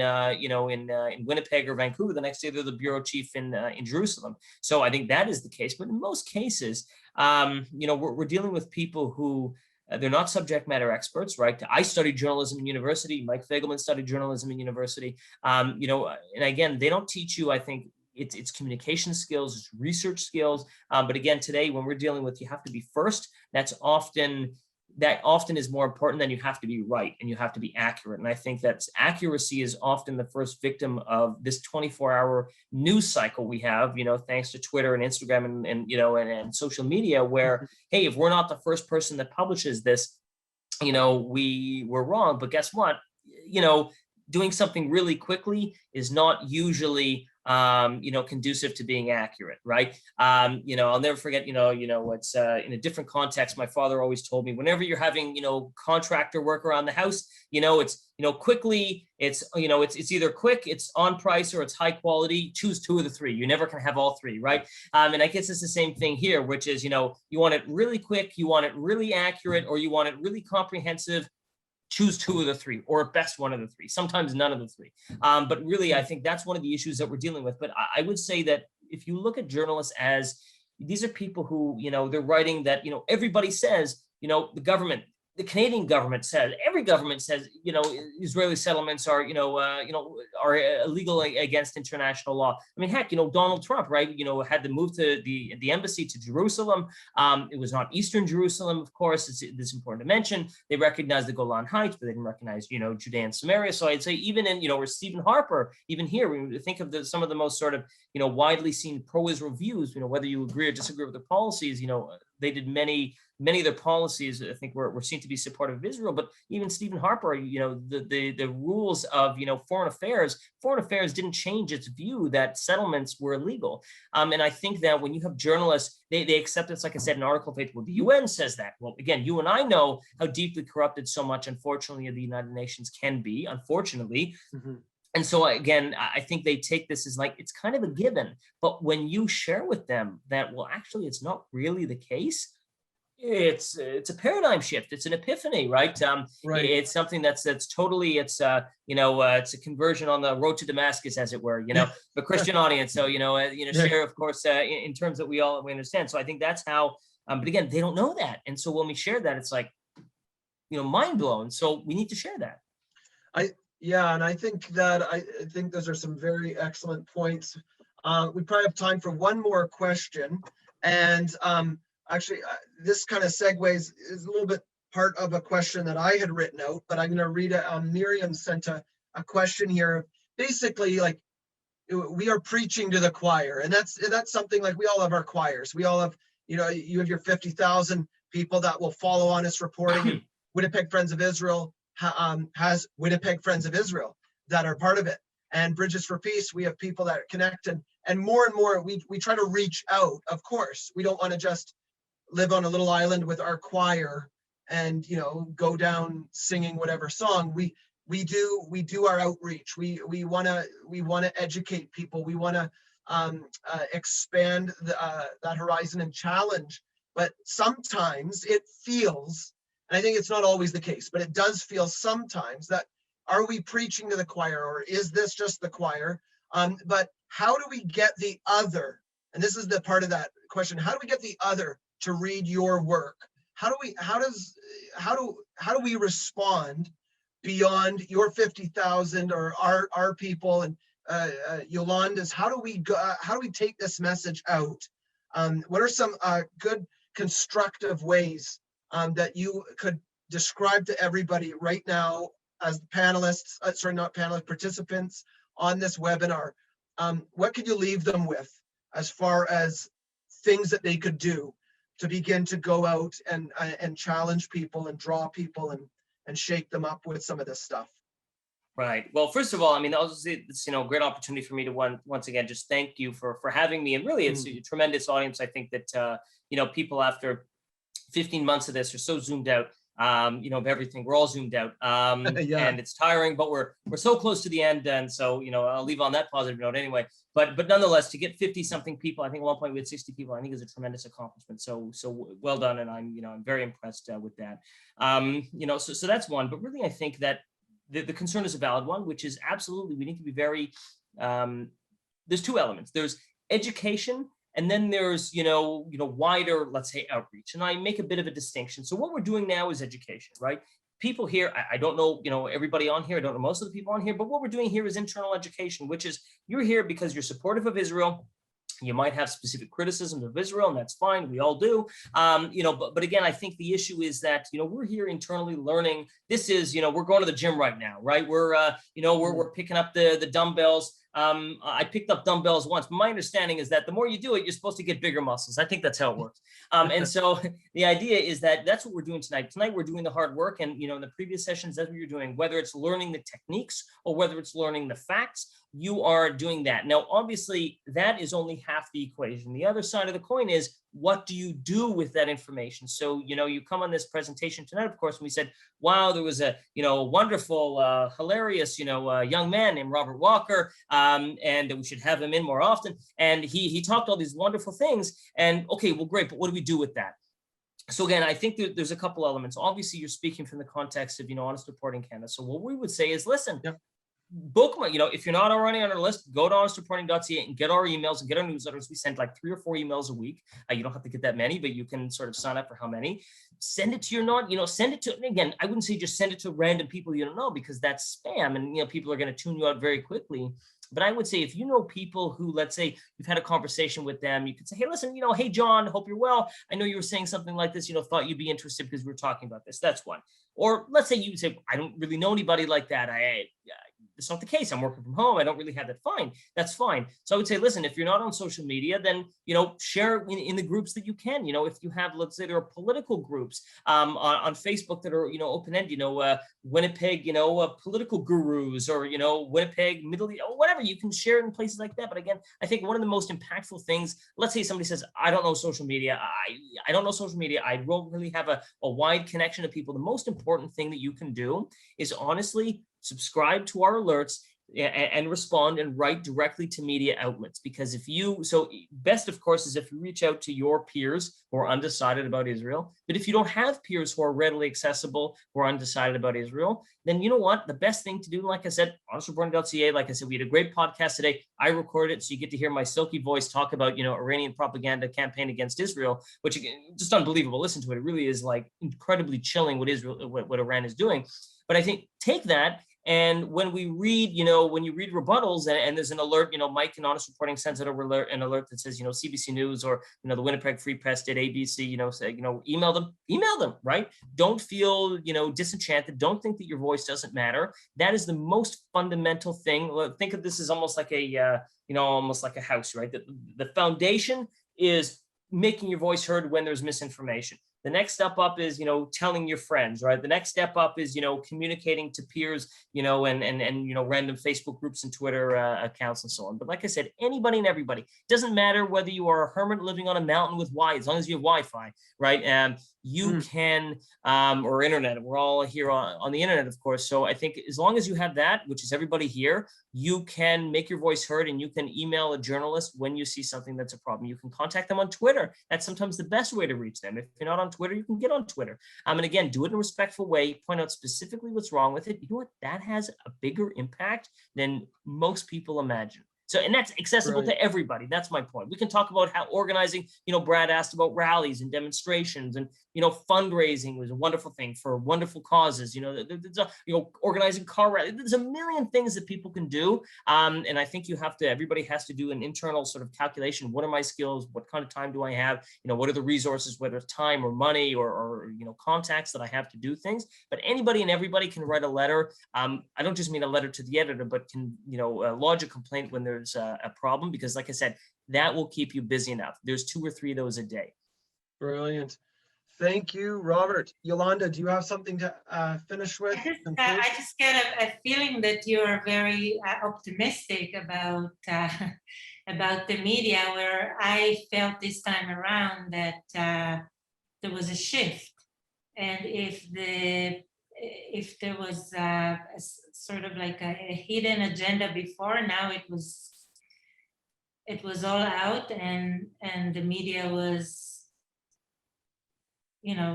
Winnipeg or Vancouver. The next day they're the bureau chief in Jerusalem. So I think that is the case. But in most cases, we're dealing with people who they're not subject matter experts, right? I studied journalism in university. Mike Fegelman studied journalism in university. And again, they don't teach you, I think, it's communication skills, it's research skills. But again, today, when we're dealing with, you have to be first, that often is more important than you have to be right, and you have to be accurate. And I think that accuracy is often the first victim of this 24-hour news cycle we have, thanks to Twitter and Instagram and social media, where, hey, if we're not the first person that publishes this, we're wrong. But guess what? Doing something really quickly is not usually conducive to being accurate, right? I'll never forget, it's in a different context. My father always told me, whenever you're having, contractor work around the house, it's, quickly, it's either quick, it's on price, or it's high quality. Choose two of the three. You never can have all three, right? And I guess it's the same thing here, which is, you want it really quick, you want it really accurate, or you want it really comprehensive. Choose two of the three, or at best one of the three, sometimes none of the three. But really, I think that's one of the issues that we're dealing with. But I would say that if you look at journalists as, these are people who, they're writing that, everybody says, the government, the Canadian government says, every government says, Israeli settlements are, are illegal against international law. I mean, heck, Donald Trump, right, had to move to the embassy to Jerusalem. It was not Eastern Jerusalem, of course. It's important to mention. They recognized the Golan Heights, but they didn't recognize, Judea and Samaria. So I'd say even in, or Stephen Harper, even here, we think of some of the most sort of, widely seen pro-Israel views, whether you agree or disagree with their policies, they did many of their policies, I think, were seen to be supportive of Israel. But even Stephen Harper, the rules of, foreign affairs didn't change its view that settlements were illegal. And I think that when you have journalists, they accept this, like I said, an article of faith. Well, the UN says that. Well, again, you and I know how deeply corrupted so much, unfortunately, the United Nations can be, unfortunately. Mm-hmm. And so, again, I think they take this as like, it's kind of a given. But when you share with them that, well, actually, it's not really the case, it's a paradigm shift. It's an epiphany, right? Right. It's something that's totally, it's it's a conversion on the road to Damascus, as it were, the Christian audience. So, share, of course, in terms that we understand. So I think that's how, but again, they don't know that. And so when we share that, it's like, mind blown. So we need to share that. And I think those are some very excellent points. We probably have time for one more question. And actually, this kind of segues, is a little bit part of a question that I had written out, but I'm going to read it. Miriam sent a question here. Basically, like, we are preaching to the choir, and that's something like, we all have our choirs. We all have, you have your 50,000 people that will follow Honest Reporting. Winnipeg Friends of Israel has Winnipeg Friends of Israel that are part of it. And Bridges for Peace, we have people that connect, and more we try to reach out. Of course, we don't want to just live on a little island with our choir and go down singing whatever song. We do our outreach. We want to educate people. We want to expand that horizon and challenge. But sometimes it feels, and I think it's not always the case, but it does feel sometimes that, are we preaching to the choir, or is this just the choir? But how do we get the other? And this is the part of that question. How do we get the other to read your work? How do we respond beyond your 50,000 or our people and Yolanda's? How do we take this message out? What are some good constructive ways that you could describe to everybody right now as panelists, participants on this webinar? What could you leave them with as far as things that they could do to begin to go out and challenge people and draw people and shake them up with some of this stuff? Right. Well, first of all, I mean, it's a great opportunity for me to once again just thank you for having me. And really, it's a tremendous audience. I think that people after 15 months of this are so zoomed out, of everything. We're all zoomed out, and it's tiring. But we're so close to the end, and so I'll leave on that positive note anyway. But nonetheless, to get 50-something people, I think at one point we had 60 people, I think is a tremendous accomplishment. So well done, and I'm very impressed with that. So that's one. But really, I think that the concern is a valid one, which is absolutely, we need to be very, there's two elements. There's education, and then there's, wider, let's say, outreach. And I make a bit of a distinction. So what we're doing now is education, right? People here, I don't know, everybody on here, I don't know most of the people on here, but what we're doing here is internal education, which is, you're here because you're supportive of Israel. You might have specific criticisms of Israel, and that's fine. We all do. But again, I think the issue is that, we're here internally learning. This is, we're going to the gym right now, right? We're picking up the dumbbells. I picked up dumbbells once, but my understanding is that the more you do it, you're supposed to get bigger muscles. I think that's how it works. And so the idea is that that's what we're doing tonight. Tonight, we're doing the hard work. And, in the previous sessions, that's what you're doing, whether it's learning the techniques or whether it's learning the facts, you are doing that. Now, obviously, that is only half the equation. The other side of the coin is, what do you do with that information? So, you come on this presentation tonight, of course, and we said, wow, there was a, wonderful, hilarious, young man named Robert Walker, and we should have him in more often. And he talked all these wonderful things. And okay, well, great, but what do we do with that? So again, I think there's a couple elements. Obviously, you're speaking from the context of, Honest Reporting Canada. So what we would say is, listen, bookmark, if you're not already on our list, go to honestreporting.ca and get our emails and get our newsletters. We send like 3 or 4 emails a week. You don't have to get that many, but you can sort of sign up for how many. Send it to send it to, again, I wouldn't say just send it to random people you don't know, because that's spam, and people are going to tune you out very quickly. But I would say, if you know people who, let's say you've had a conversation with them, you could say, hey, listen, hey, John, hope you're well. I know you were saying something like this, thought you'd be interested because we were talking about this. That's one. Or let's say you say, I don't really know anybody like that. It's not the case. I'm working from home. I don't really have that. Fine. That's fine. So I would say, listen, if you're not on social media, then, share in the groups that you can. If you have, let's say there are political groups on Facebook that are, open-ended, Winnipeg, political gurus, or, Winnipeg, Middle East, whatever, you can share it in places like that. But again, I think one of the most impactful things, let's say somebody says, I don't know social media. I don't know social media. I don't really have a wide connection to people. The most important thing that you can do is honestly subscribe to our alerts and respond and write directly to media outlets. Because best, of course, is if you reach out to your peers who are undecided about Israel. But if you don't have peers who are readily accessible, who are undecided about Israel, then you know what? The best thing to do, like I said, honestreporting.ca, like I said, we had a great podcast today. I recorded it, so you get to hear my silky voice talk about, Iranian propaganda campaign against Israel, which, just unbelievable. Listen to it. It really is like incredibly chilling what Iran is doing. But I think take that, and when we read, when you read rebuttals and there's an alert, Mike in Honest Reporting sends out an alert that says, CBC News or, the Winnipeg Free Press did ABC, say, email them, right? Don't feel, disenchanted. Don't think that your voice doesn't matter. That is the most fundamental thing. Think of this as almost like almost like a house, right? The foundation is making your voice heard when there's misinformation. The next step up is, telling your friends, right? The next step up is, communicating to peers, and random Facebook groups and Twitter accounts and so on. But like I said, anybody and everybody, doesn't matter whether you are a hermit living on a mountain with as long as you have Wi-Fi, right? You can, or internet. We're all here on the internet, of course. So I think as long as you have that, which is everybody here, you can make your voice heard, and you can email a journalist when you see something that's a problem. You can contact them on Twitter. That's sometimes the best way to reach them. If you're not on Twitter, you can get on Twitter. And again, do it in a respectful way, point out specifically what's wrong with it. You know what? That has a bigger impact than most people imagine. So, and that's accessible to everybody. That's my point. We can talk about how organizing, Brad asked about rallies and demonstrations, and, fundraising was a wonderful thing for wonderful causes, organizing car rallies. There's a million things that people can do. And I think everybody has to do an internal sort of calculation. What are my skills? What kind of time do I have? What are the resources, whether it's time or money or contacts that I have to do things? But anybody and everybody can write a letter. I don't just mean a letter to the editor, but can, lodge a complaint when there's a problem, because like I said, that will keep you busy enough. There's 2 or 3 of those a day. Brilliant. Thank you, Robert. Yolanda, do you have something to finish with? I just get a feeling that you're very optimistic about the media, where I felt this time around that there was a shift. And if there was a sort of like a hidden agenda before, now it was all out, and the media was,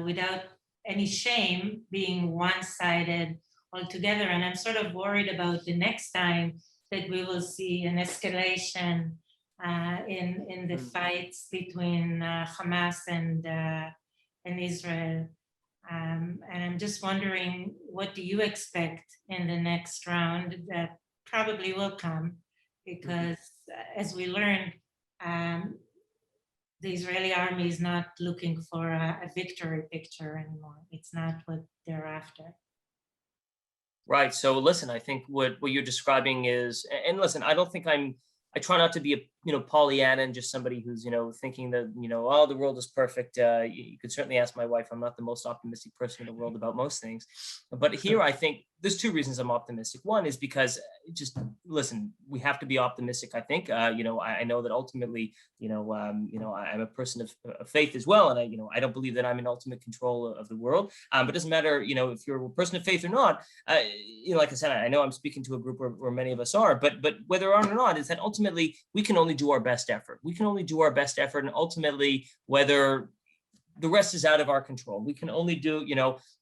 without any shame, being one-sided altogether. And I'm sort of worried about the next time that we will see an escalation in the fights between Hamas and Israel. And I'm just wondering, what do you expect in the next round that probably will come? Because as we learned, the Israeli army is not looking for a victory picture anymore. It's not what they're after. Right. So listen, I think what you're describing is, and listen, I don't think I try not to be a Pollyanna and just somebody who's, thinking that, oh, the world is perfect. You could certainly ask my wife. I'm not the most optimistic person in the world about most things. But here, I think there's two reasons I'm optimistic. One is because listen, we have to be optimistic. I think, I know that ultimately, I'm a person of faith as well. And I don't believe that I'm in ultimate control of the world. But it doesn't matter, if you're a person of faith or not, like I said, I know I'm speaking to a group where many of us are, but whether or not is that ultimately we can only do our best effort. We can only do our best effort. And ultimately, whether the rest is out of our control. We can only do,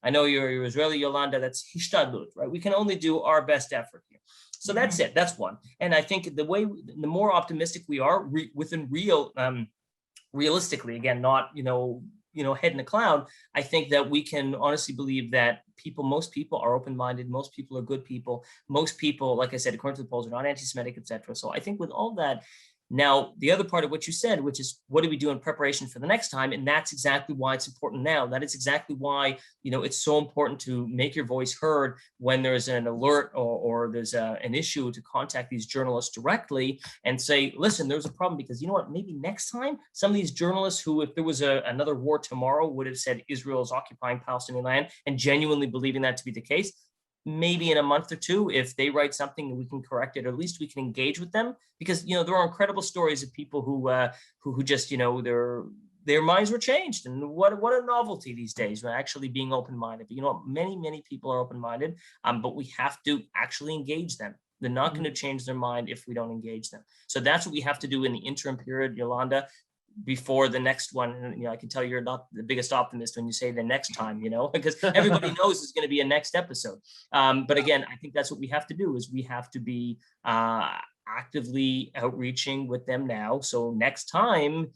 I know you're Israeli, Yolanda, that's hishtadlut, right? We can only do our best effort here. So that's it. That's one. And I think the more optimistic we are within realistically, again, not, head in a cloud, I think that we can honestly believe that most people are open-minded. Most people are good people. Most people, like I said, according to the polls, are not anti-Semitic, etc. So I think with all that, now, the other part of what you said, which is what do we do in preparation for the next time? And that's exactly why it's important now. That is exactly why, it's so important to make your voice heard when there's an alert or there's an issue, to contact these journalists directly and say, listen, there's a problem, because you know what, maybe next time some of these journalists who, if there was another war tomorrow, would have said Israel is occupying Palestinian land and genuinely believing that to be the case, maybe in a month or two, if they write something, we can correct it, or at least we can engage with them, because there are incredible stories of people who just their minds were changed, and what a novelty these days, we're actually being open-minded. But many people are open-minded, but we have to actually engage them. They're not going to change their mind if we don't engage them. So that's what we have to do in the interim period, Yolanda, before the next one. And I can tell you're not the biggest optimist when you say the next time, because everybody knows there's going to be a next episode. But again, I think that's what we have to do, is we have to be actively outreaching with them now. So next time,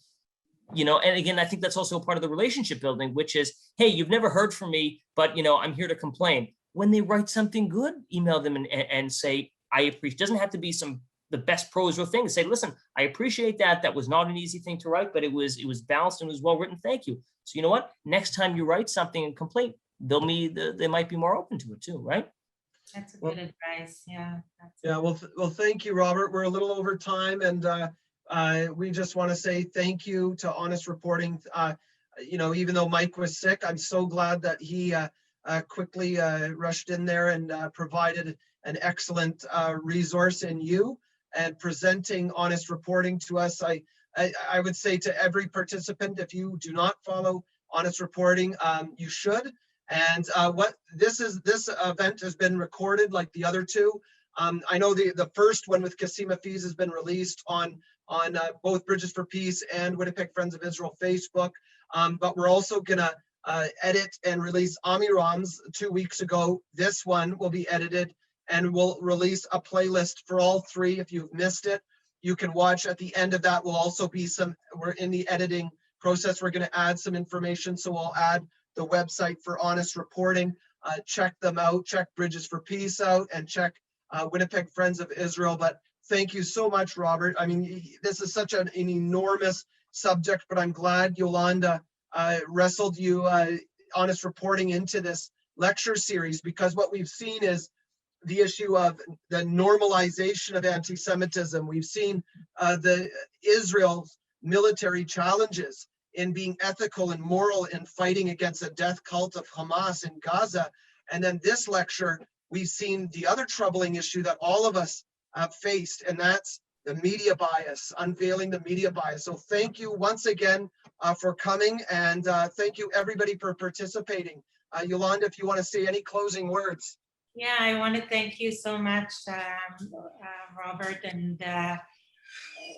and again, I think that's also a part of the relationship building, which is, hey, you've never heard from me, but I'm here to complain. When they write something good, email them and say, I appreciate. It doesn't have to be the best prose or thing. Say, listen, I appreciate that. That was not an easy thing to write, but it was balanced and it was well written. Thank you. So you know what? Next time you write something and complain, they might be more open to it too, right? That's a good advice. Yeah. Well, thank you, Robert. We're a little over time, and we just want to say thank you to Honest Reporting. Even though Mike was sick, I'm so glad that he quickly rushed in there and provided an excellent resource in you and presenting Honest Reporting to us. I would say to every participant, if you do not follow Honest Reporting, you should. And this event has been recorded like the other two. I know the first one with Kasima Fees has been released on both Bridges for Peace and Winnipeg Friends of Israel Facebook. But we're also gonna edit and release Amiram's 2 weeks ago. This one will be edited, and we'll release a playlist for all three. If you've missed it, you can watch. At the end of that will also be we're in the editing process. We're going to add some information. So we'll add the website for Honest Reporting. Check them out. Check Bridges for Peace out, and check Winnipeg Friends of Israel. But thank you so much, Robert. I mean, this is such an enormous subject, but I'm glad Yolanda wrestled you, Honest Reporting, into this lecture series, because what we've seen is the issue of the normalization of anti-Semitism. We've seen the Israel's military challenges in being ethical and moral in fighting against a death cult of Hamas in Gaza. And then this lecture, we've seen the other troubling issue that all of us have faced, and that's the media bias, unveiling the media bias. So thank you once again for coming, and thank you everybody for participating. Yolanda, if you want to say any closing words. Yeah, I want to thank you so much, Robert, and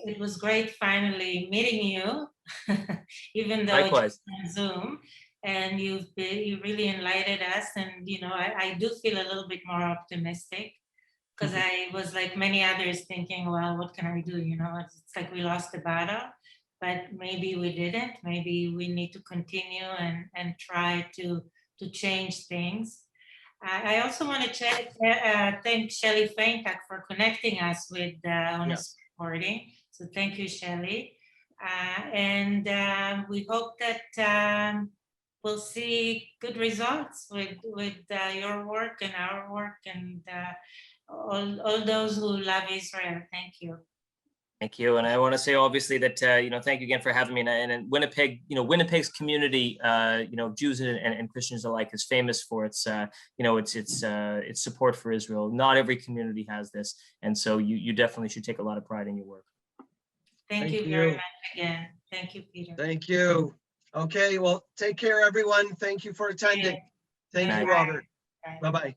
it was great finally meeting you, even though Likewise. it's on Zoom. And you really enlightened us, and I do feel a little bit more optimistic, because I was like many others thinking, well, what can I do? It's like we lost the battle, but maybe we didn't. Maybe we need to continue and try to change things. I also want to thank Shelley Faintak for connecting us with Honest Reporting. So thank you, Shelley. And we hope that we'll see good results with your work and our work, and all those who love Israel. Thank you. Thank you. And I want to say, obviously, that, thank you again for having me. And Winnipeg, Winnipeg's community, Jews and Christians alike is famous for its support for Israel. Not every community has this. And so you definitely should take a lot of pride in your work. Thank you very much again. Thank you, Peter. Thank you. Okay, well, take care, everyone. Thank you for attending. Thank you, Robert. Bye-bye.